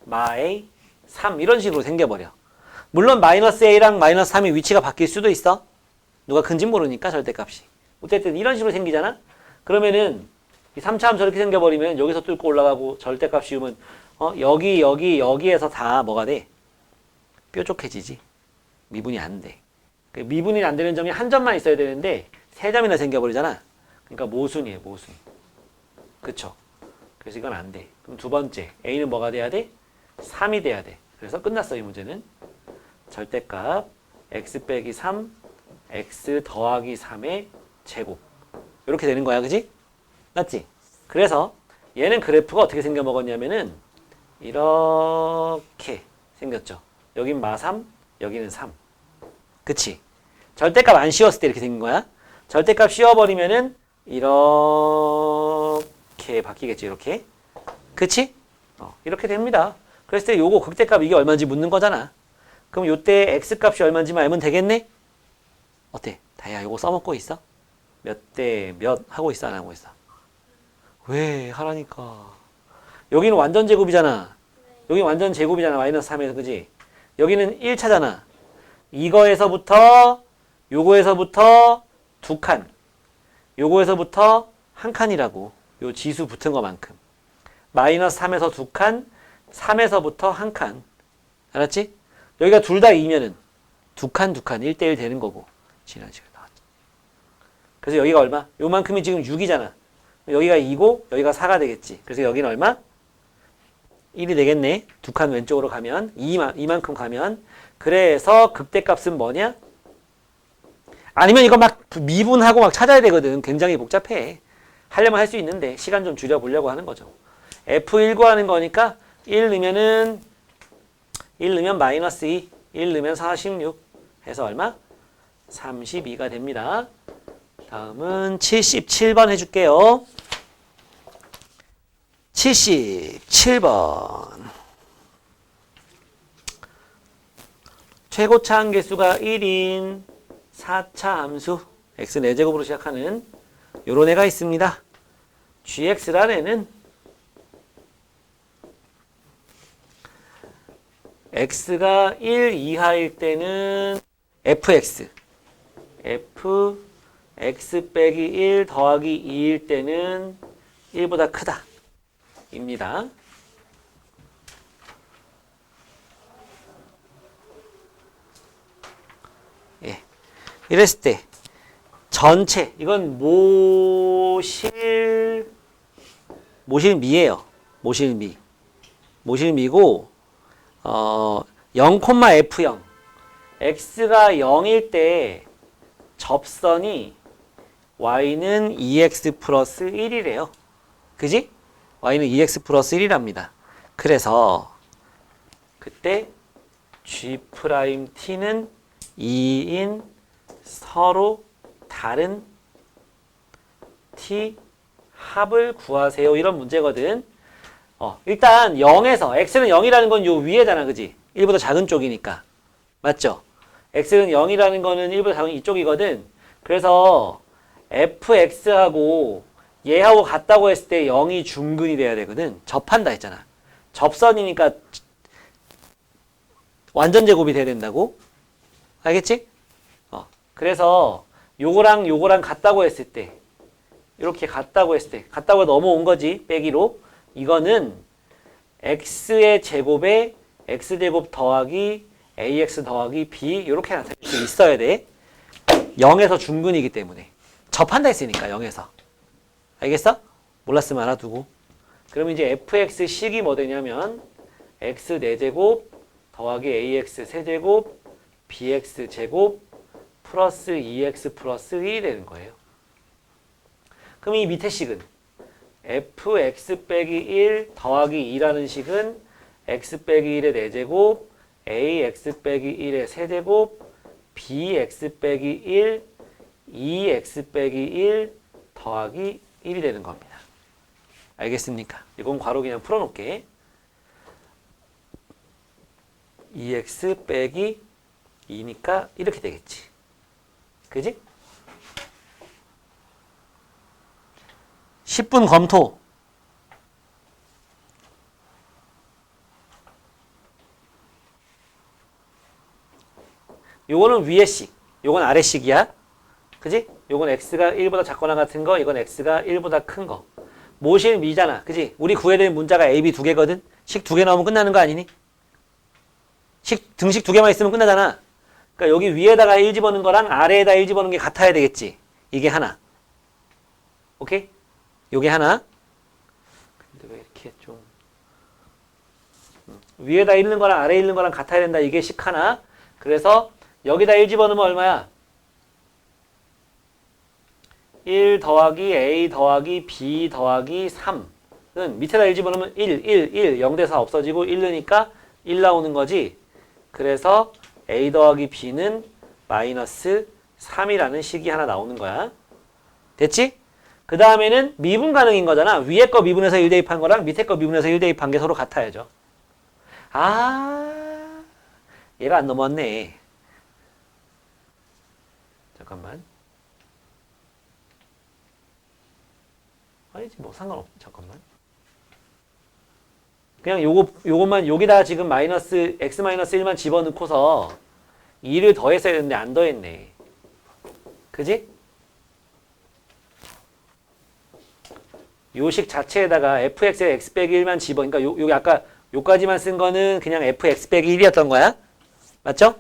Speaker 1: 마a, 3 이런 식으로 생겨버려. 물론 마이너스 a랑 마이너스 3이 위치가 바뀔 수도 있어. 누가 큰지 모르니까 절대값이. 어쨌든 이런 식으로 생기잖아? 그러면은 이 3차함 저렇게 생겨버리면 여기서 뚫고 올라가고 절대값 씌우면 여기에서 다 뭐가 돼? 뾰족해지지. 미분이 안 돼. 미분이 안 되는 점이 한 점만 있어야 되는데 3점이나 생겨버리잖아. 그러니까 모순이에요, 모순. 그쵸? 그래서 이건 안 돼. 그럼 두 번째, a는 뭐가 돼야 돼? 3이 돼야 돼. 그래서 끝났어, 이 문제는. 절대값 x 빼기 3, x 더하기 3의 제곱. 이렇게 되는 거야, 그지? 맞지? 그래서 얘는 그래프가 어떻게 생겨 먹었냐면은 이렇게 생겼죠. 여긴 마3, 여기는 3. 그치? 절대값 안 씌웠을 때 이렇게 생긴 거야. 절대값 씌워버리면은 이렇게 바뀌겠지, 이렇게. 그치? 이렇게 됩니다. 그랬을 때 요거 극대값 이게 얼마인지 묻는 거잖아. 그럼 요때 x값이 얼마인지만 알면 되겠네? 어때? 다혜야, 요거 써먹고 있어? 몇 대 몇 하고 있어, 안 하고 있어? 왜? 하라니까. 여기는 완전 제곱이잖아. 여기 완전 제곱이잖아. 마이너스 3에서, 그지? 여기는 1차잖아. 이거에서부터 요거에서부터 2칸. 요거에서부터 1칸이라고. 요 지수 붙은 것만큼. 마이너스 3에서 2칸, 3에서부터 1칸. 알았지? 여기가 둘 다 2면은 2칸, 1대1 되는 거고. 지난 시간에 나왔지. 그래서 여기가 얼마? 요만큼이 지금 6이잖아. 여기가 2고 여기가 4가 되겠지. 그래서 여기는 얼마? 1이 되겠네. 2칸 왼쪽으로 가면 이만큼 가면. 그래서 극대값은 뭐냐? 아니면 이거 막 미분하고 막 찾아야 되거든. 굉장히 복잡해. 하려면 할 수 있는데 시간 좀 줄여보려고 하는 거죠. F1 구하는 거니까 1 넣으면은 1 넣으면 마이너스 2, 1 넣으면 46 해서 얼마? 32가 됩니다. 다음은 77번 해줄게요. 77번. 최고차 함계수가 1인 4차 함수 x 4제곱으로 시작하는 요런 애가 있습니다. gx라는 애는 x가 1 이하일 때는 fx x 빼기 1 더하기 2일 때는 1보다 크다 입니다. 예. 이랬을 때 전체 이건 모실미예요. 모실미고 0,f0 x가 0일 때 접선이 y는 2x 플러스 1이래요. 그지? y는 2x 플러스 1이랍니다. 그래서 그때 g't는 2인 서로 다른 t 합을 구하세요. 이런 문제거든. 일단 0에서 x는 0이라는 건 요 위에잖아. 그지? 1보다 작은 쪽이니까. 맞죠? x는 0이라는 거는 1보다 작은 이쪽이거든. 그래서 fx하고 얘하고 같다고 했을 때 0이 중근이 돼야 되거든. 접한다 했잖아. 접선이니까 완전 제곱이 돼야 된다고. 알겠지? 그래서 요거랑 같다고 했을 때 이렇게 같다고 했을 때 같다고 넘어온 거지. 빼기로. 이거는 x의 제곱에 x제곱 더하기 ax 더하기 b 이렇게 나타낼 수 있어야 돼. 0에서 중근이기 때문에. 접한다 했으니까 0에서. 알겠어? 몰랐으면 알아두고. 그러면 이제 fx식이 뭐 되냐면 x 4제곱 더하기 ax 세제곱 bx 제곱 플러스 2x 플러스 1이 되는 거예요. 그럼 이 밑에 식은 fx 빼기 1 더하기 2라는 식은 x 빼기 1의 4제곱 ax 빼기 1의 세제곱 bx 빼기 1 2x 빼기 1 더하기 1이 되는 겁니다. 알겠습니까? 이건 괄호 그냥 풀어놓을게. 2x 빼기 2니까 이렇게 되겠지. 그지? 10분 검토. 요거는 위에 식, 요건 아래 식이야. 그지? 요건 x가 1보다 작거나 같은 거, 이건 x가 1보다 큰 거. 모실 미잖아. 그지? 우리 구해야 되는 문자가 a, b 2개거든? 식 2개 나오면 끝나는 거 아니니? 등식 2개만 있으면 끝나잖아. 그러니까 여기 위에다가 1 집어넣은 거랑 아래에다 1 집어넣은 게 같아야 되겠지. 이게 하나. 오케이? 요게 하나. 근데 왜 이렇게 좀 위에다 있는 거랑 아래에 있는 거랑 같아야 된다. 이게 식 하나. 그래서 여기다 1 집어넣으면 얼마야? 1 더하기 a 더하기 b 더하기 3은 밑에다 1 집어넣으면 1, 0 대 4 없어지고 1 넣으니까 1 나오는 거지. 그래서 a 더하기 b는 마이너스 3이라는 식이 하나 나오는 거야. 됐지? 그 다음에는 미분 가능인 거잖아. 위에 거 미분해서 1 대입한 거랑 밑에 거 미분해서 1 대입한 게 서로 같아야죠. 아, 얘가 안 넘어왔네. 잠깐만. 아니지 뭐 상관없. 잠깐만. 그냥 요것만 여기다 지금 마이너스 x 마이너스 1만 집어넣고서 2를 더했어야 되는데 안 더했네. 그지? 요식 자체에다가 fx에 x 빼기 1만 집어. 그러니까 여기 아까 요까지만 쓴 거는 그냥 fx 빼기 1이었던 거야. 맞죠?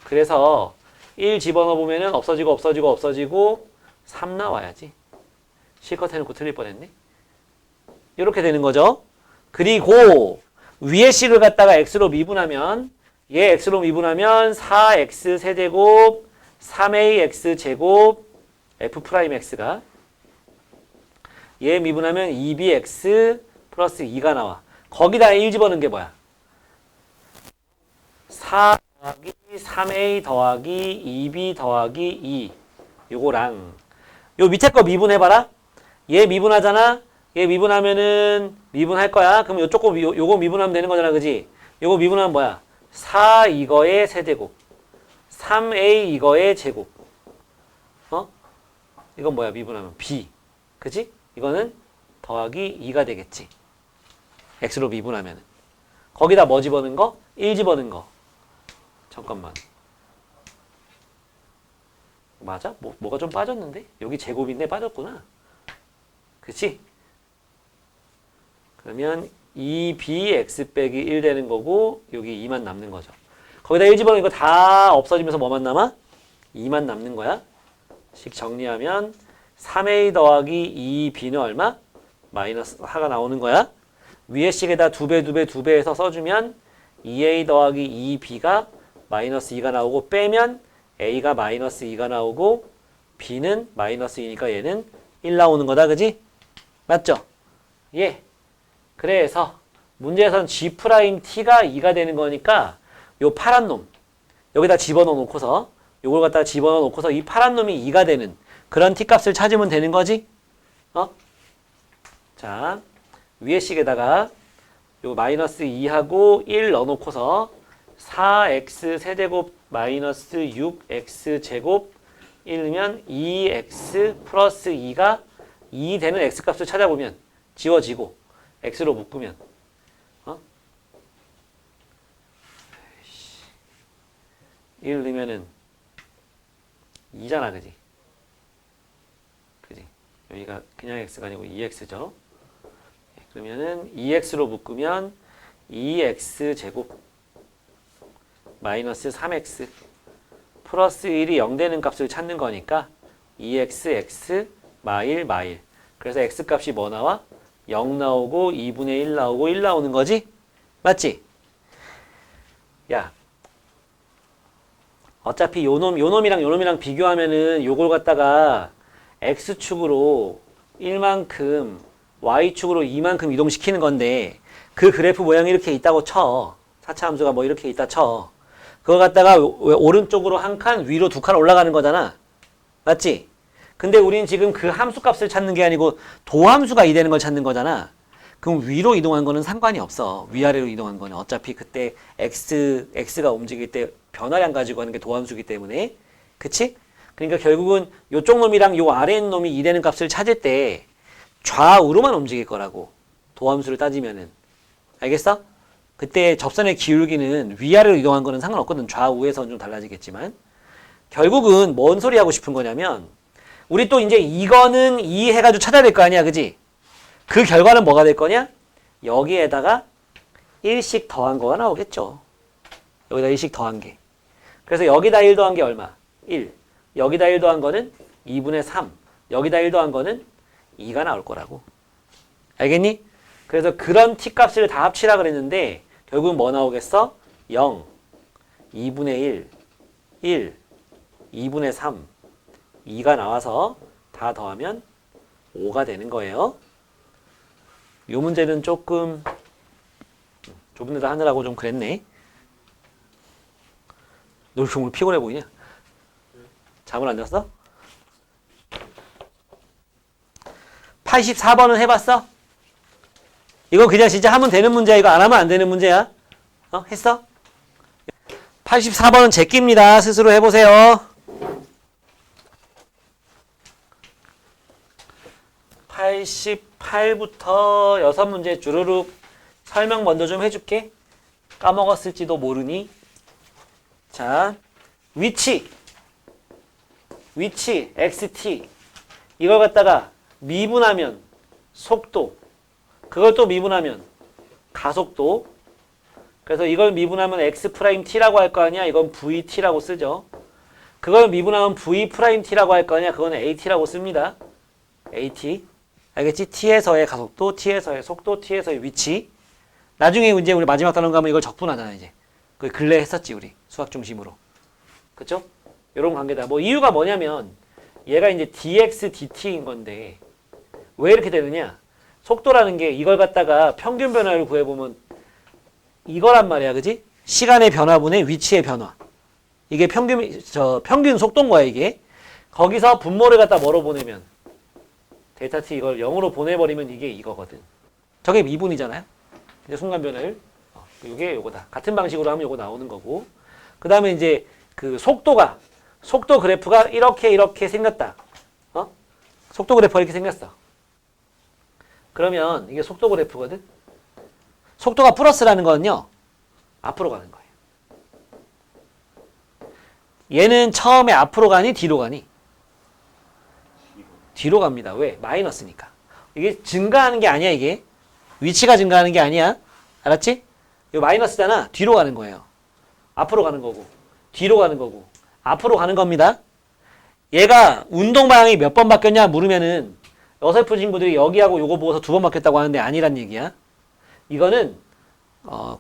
Speaker 1: 그래서 1 집어넣어 보면은 없어지고 3 나와야지. 실컷 해놓고 틀릴 뻔했네. 이렇게 되는 거죠. 그리고 위에 식을 갖다가 x로 미분하면 얘 x로 미분하면 4x 세제곱 3ax 제곱 f'x가 얘 미분하면 2bx 플러스 2가 나와. 거기다 1 집어넣은 게 뭐야? 4 더하기 3a 더하기 2b 더하기 2 요거랑 요 밑에 거 미분해봐라. 얘 미분하잖아. 얘 미분하면은 미분할 거야. 그럼 요쪽 거 요거 미분하면 되는 거잖아. 그지? 요거 미분하면 뭐야? 4 이거의 세제곱 3a 이거의 제곱 어? 이건 뭐야? 미분하면 b 그지? 이거는 더하기 2가 되겠지. x로 미분하면은 거기다 뭐 집어넣은 거? 1 집어넣은 거. 잠깐만. 맞아? 뭐가 좀 빠졌는데? 여기 제곱인데 빠졌구나. 그치? 그러면 2bx 빼기 1 되는 거고 여기 2만 남는 거죠. 거기다 1 집어넣으니까 다 없어지면서 뭐만 남아? 2만 남는 거야. 식 정리하면 3a 더하기 2b는 얼마? 마이너스 4가 나오는 거야. 위에 식에다 2배, 2배, 2배에서 써주면 2a 더하기 2b가 마이너스 2가 나오고 빼면 a가 마이너스 2가 나오고 b는 마이너스 2니까 얘는 1 나오는 거다. 그지? 맞죠? 예. 그래서 문제에서는 g't가 2가 되는 거니까 요 파란 놈 여기다 집어넣어 놓고서 요걸 갖다가 집어넣어 놓고서 이 파란 놈이 2가 되는 그런 t값을 찾으면 되는 거지? 자, 위에 식에다가 요 마이너스 2하고 1 넣어놓고서 4x 세제곱 마이너스 6x 제곱 1면 2x 플러스 2가 2 되는 x값을 찾아보면 지워지고 x로 묶으면 1 넣으면은 2잖아. 그지? 그지? 여기가 그냥 x가 아니고 2x죠. 그러면은 2x로 묶으면 2x 제곱 마이너스 3x 플러스 1이 0 되는 값을 찾는 거니까 2x, x, 마일, 마일. 그래서 x값이 뭐 나와? 0 나오고 2분의 1 나오고 1 나오는 거지? 맞지? 야, 어차피 요놈이랑 비교하면은 요걸 갖다가 x축으로 1만큼 y축으로 2만큼 이동시키는 건데 그 그래프 모양이 이렇게 있다고 쳐. 4차 함수가 뭐 이렇게 있다 쳐. 그거 갖다가 오른쪽으로 한 칸, 위로 2칸 올라가는 거잖아. 맞지? 근데 우린 지금 그 함수 값을 찾는 게 아니고 도함수가 2 되는 걸 찾는 거잖아. 그럼 위로 이동한 거는 상관이 없어. 위아래로 이동한 거는 어차피 그때 x가 움직일 때 변화량 가지고 하는 게 도함수기 때문에. 그치? 그러니까 결국은 요쪽 놈이랑 요 아래 있는 놈이 2 되는 값을 찾을 때 좌우로만 움직일 거라고. 도함수를 따지면은. 알겠어? 그때 접선의 기울기는 위아래로 이동한 거는 상관없거든. 좌우에서는 좀 달라지겠지만. 결국은 뭔 소리 하고 싶은 거냐면 우리 또 이제 이거는 2 해가지고 찾아야 될 거 아니야. 그지? 그 결과는 뭐가 될 거냐? 여기에다가 1씩 더한 거가 나오겠죠. 여기다 1씩 더한 게. 그래서 여기다 1 더한 게 얼마? 1. 여기다 1 더한 거는 2분의 3. 여기다 1 더한 거는 2가 나올 거라고. 알겠니? 그래서 그런 t값을 다 합치라 그랬는데 결국은 뭐 나오겠어? 0, 2분의 1, 1, 2분의 3, 2가 나와서 다 더하면 5가 되는 거예요. 이 문제는 조금 좁은 데다 하느라고 좀 그랬네. 너 왜 오늘 피곤해 보이냐? 잠을 안 잤어? 84번은 해봤어? 이거 그냥 진짜 하면 되는 문제야. 이거 안 하면 안 되는 문제야. 했어? 84번은 제끼입니다. 스스로 해보세요. 88부터 6문제 주르륵 설명 먼저 좀 해줄게. 까먹었을지도 모르니. 자, 위치 xt 이걸 갖다가 미분하면 속도, 그걸 또 미분하면 가속도. 그래서 이걸 미분하면 x't라고 할 거 아니야. 이건 vt라고 쓰죠. 그걸 미분하면 v't라고 할 거 아니야. 그건 at라고 씁니다. at. 알겠지? t에서의 가속도, t에서의 속도, t에서의 위치. 나중에 이제 우리 마지막 단원 가면 이걸 적분하잖아. 이제 그 근래 했었지 우리 수학 중심으로. 그쵸? 이런 관계다. 뭐 이유가 뭐냐면 얘가 이제 dx dt인 건데 왜 이렇게 되느냐? 속도라는 게 이걸 갖다가 평균 변화를 구해보면 이거란 말이야. 그지? 시간의 변화분의 위치의 변화. 이게 평균 속도인 거야, 이게. 거기서 분모를 갖다 뭐로 보내면 데이터 t 이걸 0으로 보내버리면 이게 이거거든. 저게 미분이잖아요. 이제 순간 변화를. 이게 요거다. 같은 방식으로 하면 요거 나오는 거고. 그 다음에 이제 그 속도 그래프가 이렇게 생겼다. 속도 그래프가 이렇게 생겼어. 그러면 이게 속도 그래프거든. 속도가 플러스라는 거는요. 앞으로 가는 거예요. 얘는 처음에 앞으로 가니 뒤로 가니? 뒤로 갑니다. 왜? 마이너스니까. 이게 증가하는 게 아니야, 이게. 위치가 증가하는 게 아니야. 알았지? 이거 마이너스잖아. 뒤로 가는 거예요. 앞으로 가는 거고, 뒤로 가는 거고, 앞으로 가는 겁니다. 얘가 운동 방향이 몇 번 바뀌었냐 물으면은 어설픈 친구들이 여기하고 요거 보고서 2번 바뀌었다고 하는데 아니란 얘기야. 이거는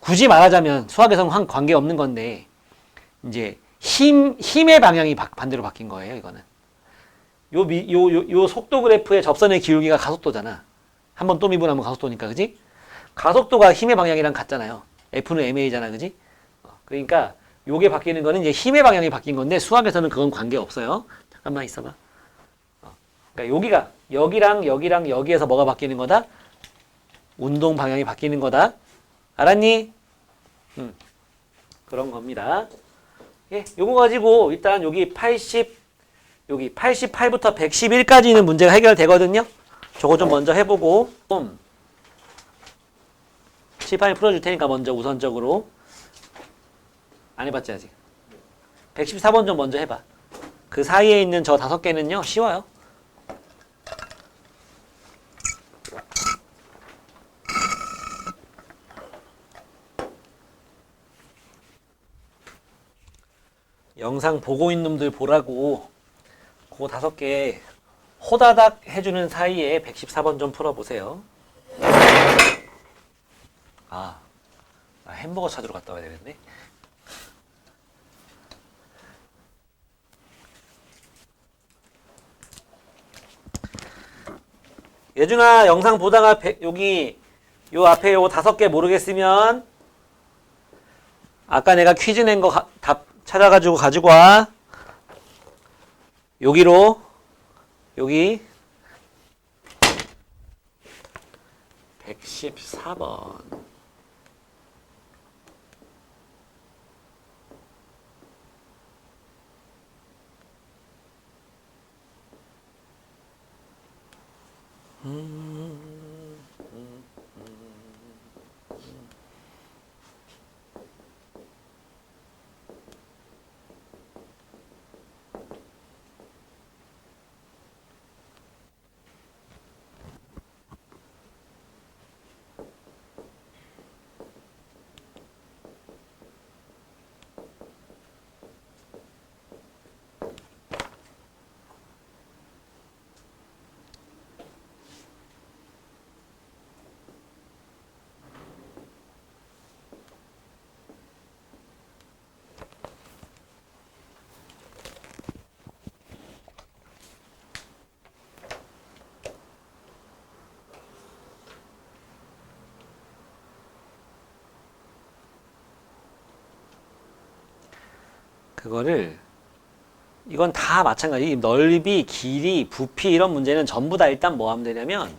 Speaker 1: 굳이 말하자면 수학에서는 관계 없는 건데 이제 힘의 방향이 반대로 바뀐 거예요. 이거는 요 속도 그래프의 접선의 기울기가 가속도잖아. 한번 또 미분하면 가속도니까, 그지? 가속도가 힘의 방향이랑 같잖아요. F는 ma잖아, 그지? 그러니까 요게 바뀌는 거는 이제 힘의 방향이 바뀐 건데 수학에서는 그건 관계 없어요. 잠깐만 있어봐. 그러니까 여기랑 여기에서 뭐가 바뀌는 거다? 운동 방향이 바뀌는 거다. 알았니? 그런 겁니다. 예, 요거 가지고 일단 여기 88부터 111까지는 문제가 해결되거든요. 저거 좀 먼저 해보고 칠판에 풀어줄 테니까 먼저 우선적으로. 안 해봤지 아직? 114번 좀 먼저 해봐. 그 사이에 있는 저 5개는요 쉬워요. 영상 보고 있는 놈들 보라고 그거 5개 호다닥 해주는 사이에 114번 좀 풀어보세요. 햄버거 찾으러 갔다 와야 되겠네. 예준아, 영상 보다가 여기 요 앞에 요 5개 모르겠으면 아까 내가 퀴즈 낸 거 답 찾아가지고 가지고 와. 여기로 여기 114번. 그거를 이건 다 마찬가지. 넓이, 길이, 부피 이런 문제는 전부 다 일단 뭐 하면 되냐면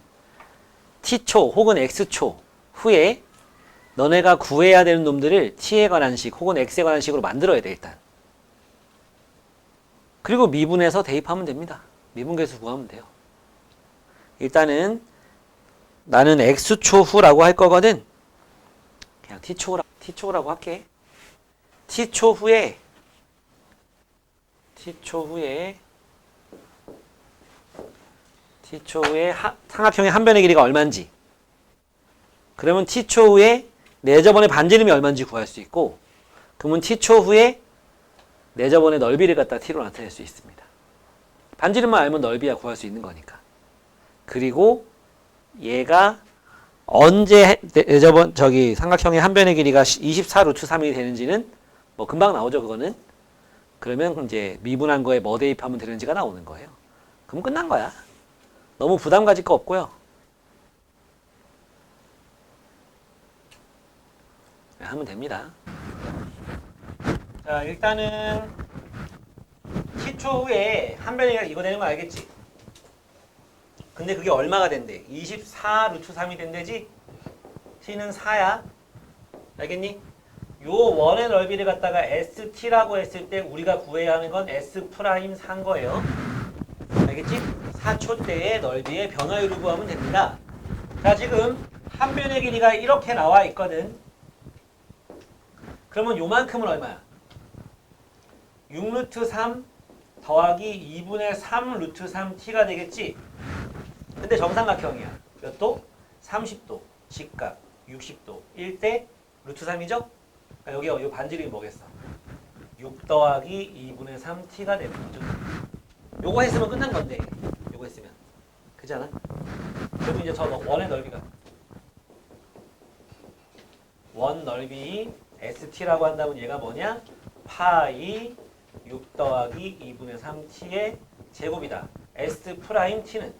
Speaker 1: t초 혹은 x초 후에 너네가 구해야 되는 놈들을 t에 관한 식 혹은 x에 관한 식으로 만들어야 돼 일단. 그리고 미분해서 대입하면 됩니다. 미분계수 구하면 돼요. 일단은 나는 x초 후라고 할 거거든. 그냥 t초라고 할게. t초 후에 삼각형의 한 변의 길이가 얼마인지, 그러면 t초 후에 내저번의 반지름이 얼마인지 구할 수 있고, 그러면 t초 후에 내저번의 넓이를 갖다 t로 나타낼 수 있습니다. 반지름만 알면 넓이야 구할 수 있는 거니까. 그리고 얘가 언제 내저번 삼각형의 한 변의 길이가 24 루트 3이 되는지는 뭐 금방 나오죠, 그거는. 그러면 이제 미분한 거에 뭐 대입하면 되는지가 나오는 거예요. 그럼 끝난 거야. 너무 부담 가질 거 없고요. 하면 됩니다. 자, 일단은 t초 후에 한 변이가 이거 되는 거 알겠지? 근데 그게 얼마가 된대? 24 루트 3이 된대지? t는 4야. 알겠니? 요 원의 넓이를 갖다가 st라고 했을 때 우리가 구해야 하는 건 s 프라임 4인 거예요. 알겠지? 4초 때의 넓이의 변화율을 구하면 됩니다. 자, 지금 한 변의 길이가 이렇게 나와 있거든. 그러면 요만큼은 얼마야? 6 루트 3 더하기 2분의 3 루트 3t가 되겠지? 근데 정삼각형이야. 몇 도? 30도, 직각, 60도, 1대 루트 3이죠? 그러니까 여기 이 반지름이 뭐겠어? 6 더하기 2분의 3t가 되는 거죠. 요거 했으면 끝난 건데, 요거 했으면. 그잖아? 그리고 이제 저 원의 넓이가. 원 넓이 st라고 한다면 얘가 뭐냐? 파이 6 더하기 2분의 3t의 제곱이다. s 프라임 t는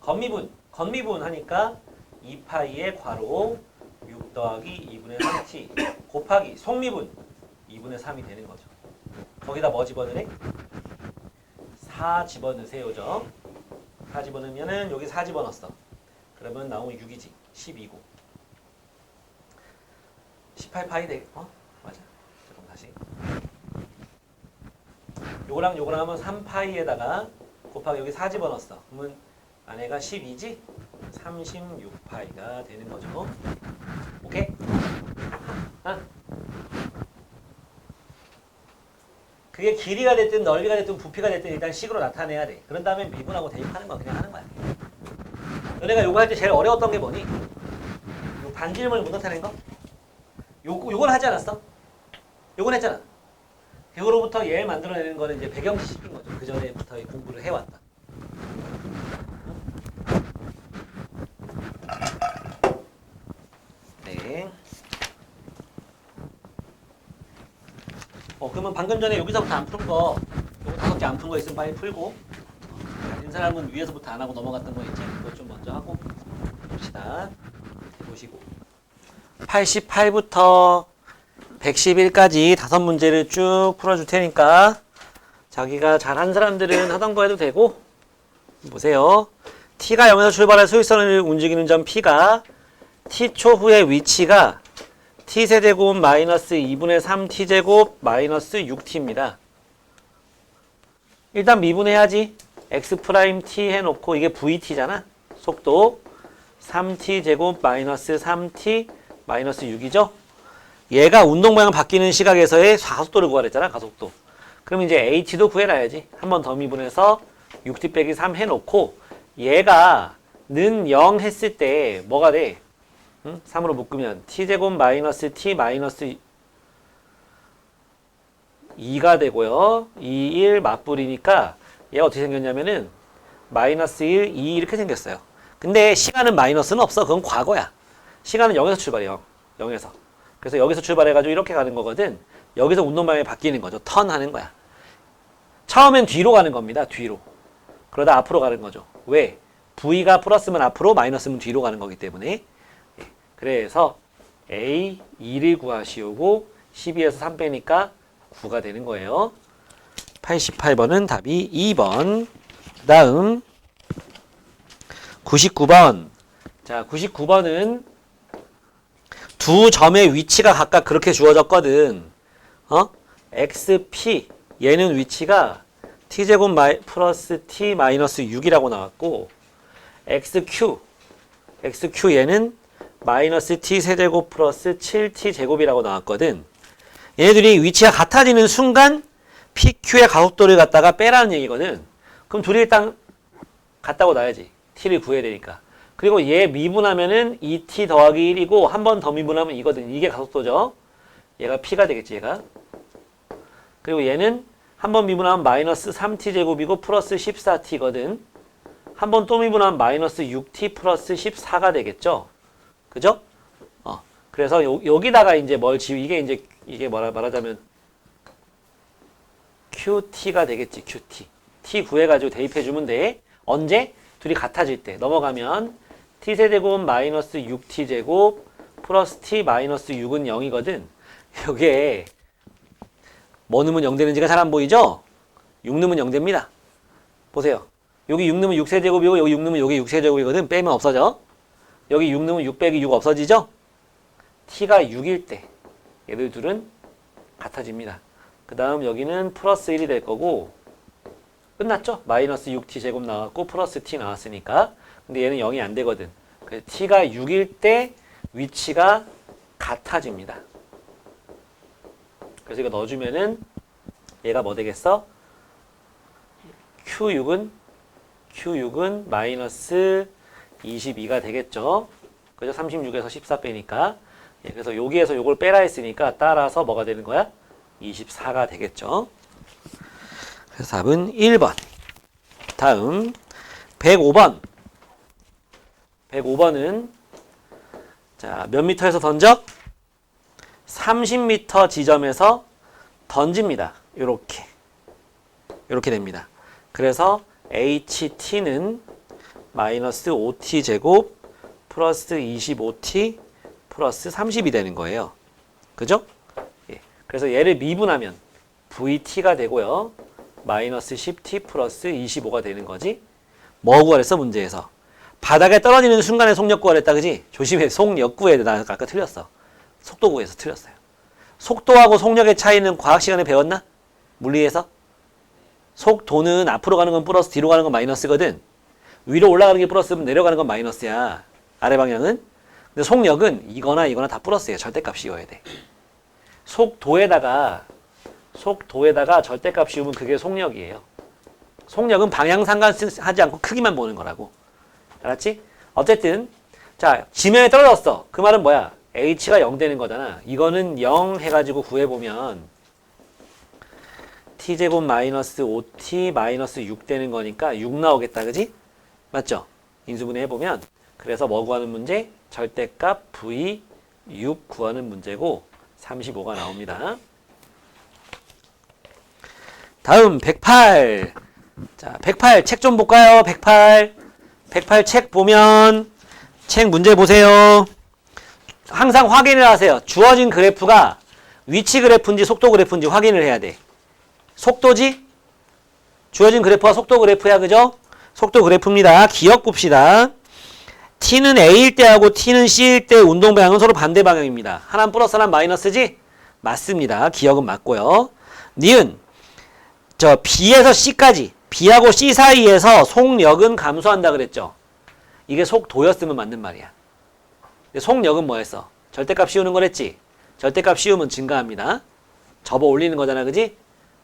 Speaker 1: 건미분 하니까 2파이의 괄호 6 더하기 2분의 3t 곱하기 속미분 2분의 3이 되는 거죠. 거기다 뭐 집어넣으래? 4 집어넣으세요죠. 4 집어넣으면은 여기 4 집어넣었어. 그러면 나오면 6이지. 12고. 18파이 되, 맞아. 잠깐 다시. 요거랑 요거랑 하면 3파이에다가 곱하기 여기 4 집어넣었어. 그러면 안에가 12지? 36파이가 되는 거죠. 오케이? 그게 길이가 됐든 넓이가 됐든 부피가 됐든 일단 식으로 나타내야 돼. 그런 다음에 미분하고 대입하는 거 그냥 하는 거야. 너네가 요거 할 때 제일 어려웠던 게 뭐니? 요 반지름을 못 나타낸 거? 요걸 하지 않았어? 요건 했잖아. 그거로부터 얘를 만들어내는 거는 이제 배경지식인 거죠. 그 전에부터 공부를 해왔다. 네. 그러면 방금 전에 여기서부터 안 푼 거, 요거 5개 안 푼 거 있으면 빨리 풀고, 다른 사람은 위에서부터 안 하고 넘어갔던 거 있지? 그거 좀 먼저 하고 봅시다. 보시고. 88부터 111까지 5문제를 쭉 풀어줄 테니까 자기가 잘한 사람들은 하던 거 해도 되고 보세요. t가 0에서 출발해 소유선을 움직이는 점 p가 t초 후의 위치가 t세제곱 마이너스 2분의 3t제곱 마이너스 6t입니다. 일단 미분해야지. x't 해놓고 이게 vt잖아. 속도 3t제곱 마이너스 3t 마이너스 6이죠. 얘가 운동 방향 바뀌는 시각에서의 가속도를 구하랬잖아. 가속도. 그럼 이제 at도 구해놔야지. 한 번 더 미분해서 6t 빼기 3 해놓고 얘가 는 0 했을 때 뭐가 돼? 3으로 묶으면 t제곱 마이너스 t 마이너스 2가 되고요. 2, 1 맞불이니까 얘가 어떻게 생겼냐면은 마이너스 1, 2 이렇게 생겼어요. 근데 시간은 마이너스는 없어. 그건 과거야. 시간은 0에서 출발해요. 0에서. 그래서 여기서 출발해가지고 이렇게 가는 거거든. 여기서 운동 방향이 바뀌는 거죠. 턴 하는 거야. 처음엔 뒤로 가는 겁니다. 뒤로. 그러다 앞으로 가는 거죠. 왜? V가 플러스면 앞으로, 마이너스면 뒤로 가는 거기 때문에. 그래서 A 2를 구하시오고 12에서 3 빼니까 9가 되는 거예요. 88번은 답이 2번. 그 다음 99번. 자, 99번은 두 점의 위치가 각각 그렇게 주어졌거든. XP 얘는 위치가 t제곱 플러스 t 마이너스 6이라고 나왔고 XQ 얘는 마이너스 t 세제곱 플러스 7t 제곱이라고 나왔거든. 얘네들이 위치가 같아지는 순간 PQ의 가속도를 갖다가 빼라는 얘기거든. 그럼 둘이 일단 같다고 놔야지. t를 구해야 되니까. 그리고 얘 미분하면은 2t 더하기 1이고 한 번 더 미분하면 이거든. 이게 가속도죠. 얘가 p가 되겠지, 얘가. 그리고 얘는 한 번 미분하면 마이너스 3t 제곱이고 플러스 14t거든. 한 번 또 미분하면 마이너스 6t 플러스 14가 되겠죠. 그죠? 그래서 여기다가 이제 이게 말하자면 QT가 되겠지, QT. T 구해가지고 대입해주면 돼. 언제? 둘이 같아질 때. 넘어가면 T세제곱 마이너스 6T제곱 플러스 T 마이너스 6은 0이거든. 요게 뭐 넣으면 0 되는지가 잘 안 보이죠? 6 넣으면 0 됩니다. 보세요. 여기 6 넣으면 6세제곱이고 여기 6 넣으면 여기 6세제곱이거든. 빼면 없어져. 여기 6 넣으면 6 빼기 6 없어지죠? t가 6일 때 얘들 둘은 같아집니다. 그 다음 여기는 플러스 1이 될 거고 끝났죠? 마이너스 6t 제곱 나왔고 플러스 t 나왔으니까. 근데 얘는 0이 안 되거든. 그래서 t가 6일 때 위치가 같아집니다. 그래서 이거 넣어주면은 얘가 뭐 되겠어? Q6은 마이너스 22가 되겠죠. 그죠? 36에서 14 빼니까. 예, 그래서 여기에서 요걸 빼라 했으니까 따라서 뭐가 되는 거야? 24가 되겠죠. 그래서 답은 1번. 다음 105번. 105번은 자, 몇 미터에서 던져? 30m 지점에서 던집니다. 요렇게. 요렇게 됩니다. 그래서 HT는 마이너스 5t 제곱 플러스 25t 플러스 30이 되는 거예요. 그죠? 예. 그래서 얘를 미분하면 VT가 되고요. 마이너스 10t 플러스 25가 되는 거지. 뭐 구하랬어? 문제에서. 바닥에 떨어지는 순간에 속력 구하랬다. 그지? 조심해. 속력 구해야 돼. 나 아까 틀렸어. 속도 구해서 틀렸어요. 속도하고 속력의 차이는 과학 시간에 배웠나? 물리에서? 속도는 앞으로 가는 건 플러스, 뒤로 가는 건 마이너스거든. 위로 올라가는 게 플러스면 내려가는 건 마이너스야. 아래 방향은. 근데 속력은 이거나 이거나 다 플러스예요. 절대값 씌워야 돼. 속도에다가 절대값 씌우면 그게 속력이에요. 속력은 방향 상관하지 않고 크기만 보는 거라고. 알았지? 어쨌든 자, 지면에 떨어졌어. 그 말은 뭐야? h가 0 되는 거잖아. 이거는 0 해가지고 구해보면 t제곱 마이너스 5t 마이너스 6 되는 거니까 6 나오겠다. 그지? 맞죠? 인수분해 해보면. 그래서 뭐 구하는 문제? 절대값 v 6 구하는 문제고 35가 나옵니다. 다음 108. 자, 108 책 좀 볼까요? 108 책 보면 책 문제 보세요. 항상 확인을 하세요. 주어진 그래프가 위치 그래프인지 속도 그래프인지 확인을 해야 돼. 속도지? 주어진 그래프가 속도 그래프야. 그죠? 속도 그래프입니다. 기억 봅시다. t는 a일 때하고 t는 c일 때 운동 방향은 서로 반대 방향입니다. 하나는 플러스 하나는 마이너스지? 맞습니다. 기억은 맞고요. 니은 저 b에서 c까지 b하고 c 사이에서 속력은 감소한다 그랬죠. 이게 속도였으면 맞는 말이야. 근데 속력은 뭐였어? 절대값 씌우는 거랬지? 절대값 씌우면 증가합니다. 접어 올리는 거잖아. 그지?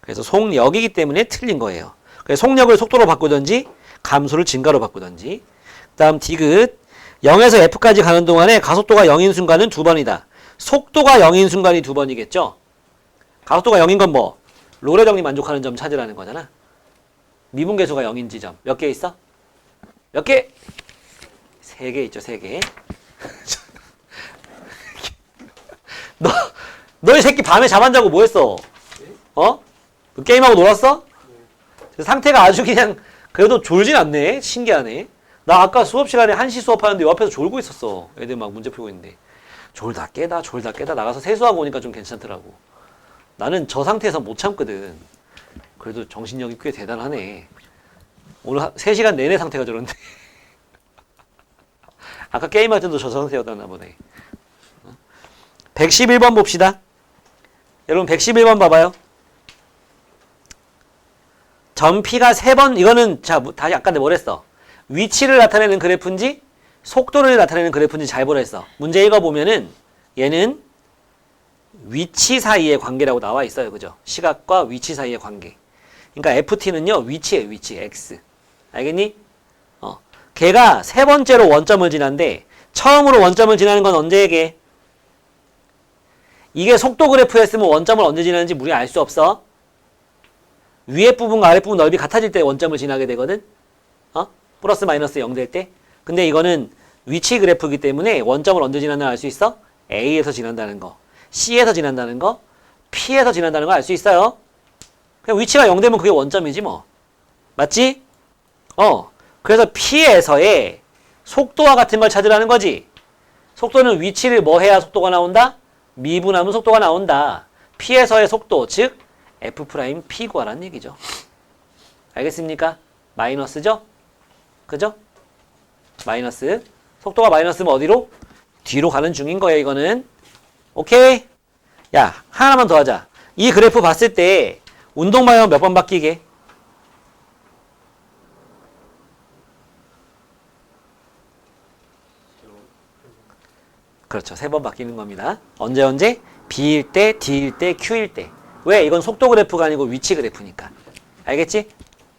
Speaker 1: 그래서 속력이기 때문에 틀린 거예요. 그래서 속력을 속도로 바꾸든지 감소를 증가로 바꾸든지. 다음 디귿 0에서 F까지 가는 동안에 가속도가 0인 순간은 2번이다. 속도가 0인 순간이 2번이겠죠? 가속도가 0인 건 뭐? 롤의 정리 만족하는 점 찾으라는 거잖아. 미분계수가 0인 지점. 몇 개 있어? 몇 개? 3개 있죠. 3개. 너 이 새끼 밤에 잠 안 자고 뭐 했어? 어? 너 게임하고 놀았어? 상태가 아주 그냥 그래도 졸진 않네. 신기하네. 나 아까 수업 시간에 1시 수업하는데 옆에서 졸고 있었어. 애들 막 문제 풀고 있는데. 졸다 깨다 나가서 세수하고 오니까 좀 괜찮더라고. 나는 저 상태에서 못 참거든. 그래도 정신력이 꽤 대단하네. 오늘 3시간 내내 상태가 저런데. 아까 게임할 때도 저 상태였나 보네. 111번 봅시다. 여러분 111번 봐봐요. 점피가 3번, 이거는 자 다시 아까 내가 뭐랬어? 위치를 나타내는 그래프인지 속도를 나타내는 그래프인지 잘 보랬어. 문제 읽어보면은 얘는 위치 사이의 관계라고 나와 있어요. 그죠? 시각과 위치 사이의 관계. 그러니까 FT는요, 위치예요, 위치. X. 알겠니? 걔가 3번째로 원점을 지난데, 처음으로 원점을 지나는 건 언제에게? 이게 속도 그래프였으면 원점을 언제 지나는지 우리 알 수 없어. 위에 부분과 아래 부분 넓이 같아질 때 원점을 지나게 되거든? 플러스 마이너스 0 될 때. 근데 이거는 위치 그래프이기 때문에 원점을 언제 지나나 알 수 있어? A에서 지난다는 거, C에서 지난다는 거, P에서 지난다는 거 알 수 있어요. 그냥 위치가 0 되면 그게 원점이지 뭐. 맞지? 그래서 P에서의 속도와 같은 걸 찾으라는 거지. 속도는 위치를 뭐 해야 속도가 나온다? 미분하면 속도가 나온다. P에서의 속도, 즉 F'P 구하라는 얘기죠. 알겠습니까? 마이너스죠? 그죠? 마이너스. 속도가 마이너스면 어디로? 뒤로 가는 중인 거예요, 이거는. 오케이? 야, 하나만 더 하자. 이 그래프 봤을 때 운동 방향 몇 번 바뀌게? 그렇죠. 3번 바뀌는 겁니다. 언제? B일 때, D일 때, Q일 때. 왜? 이건 속도 그래프가 아니고 위치 그래프니까. 알겠지?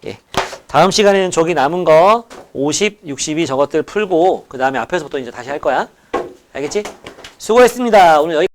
Speaker 1: 예. 다음 시간에는 저기 남은 거 50, 62 저것들 풀고 그 다음에 앞에서부터 이제 다시 할 거야. 알겠지? 수고했습니다. 오늘 여기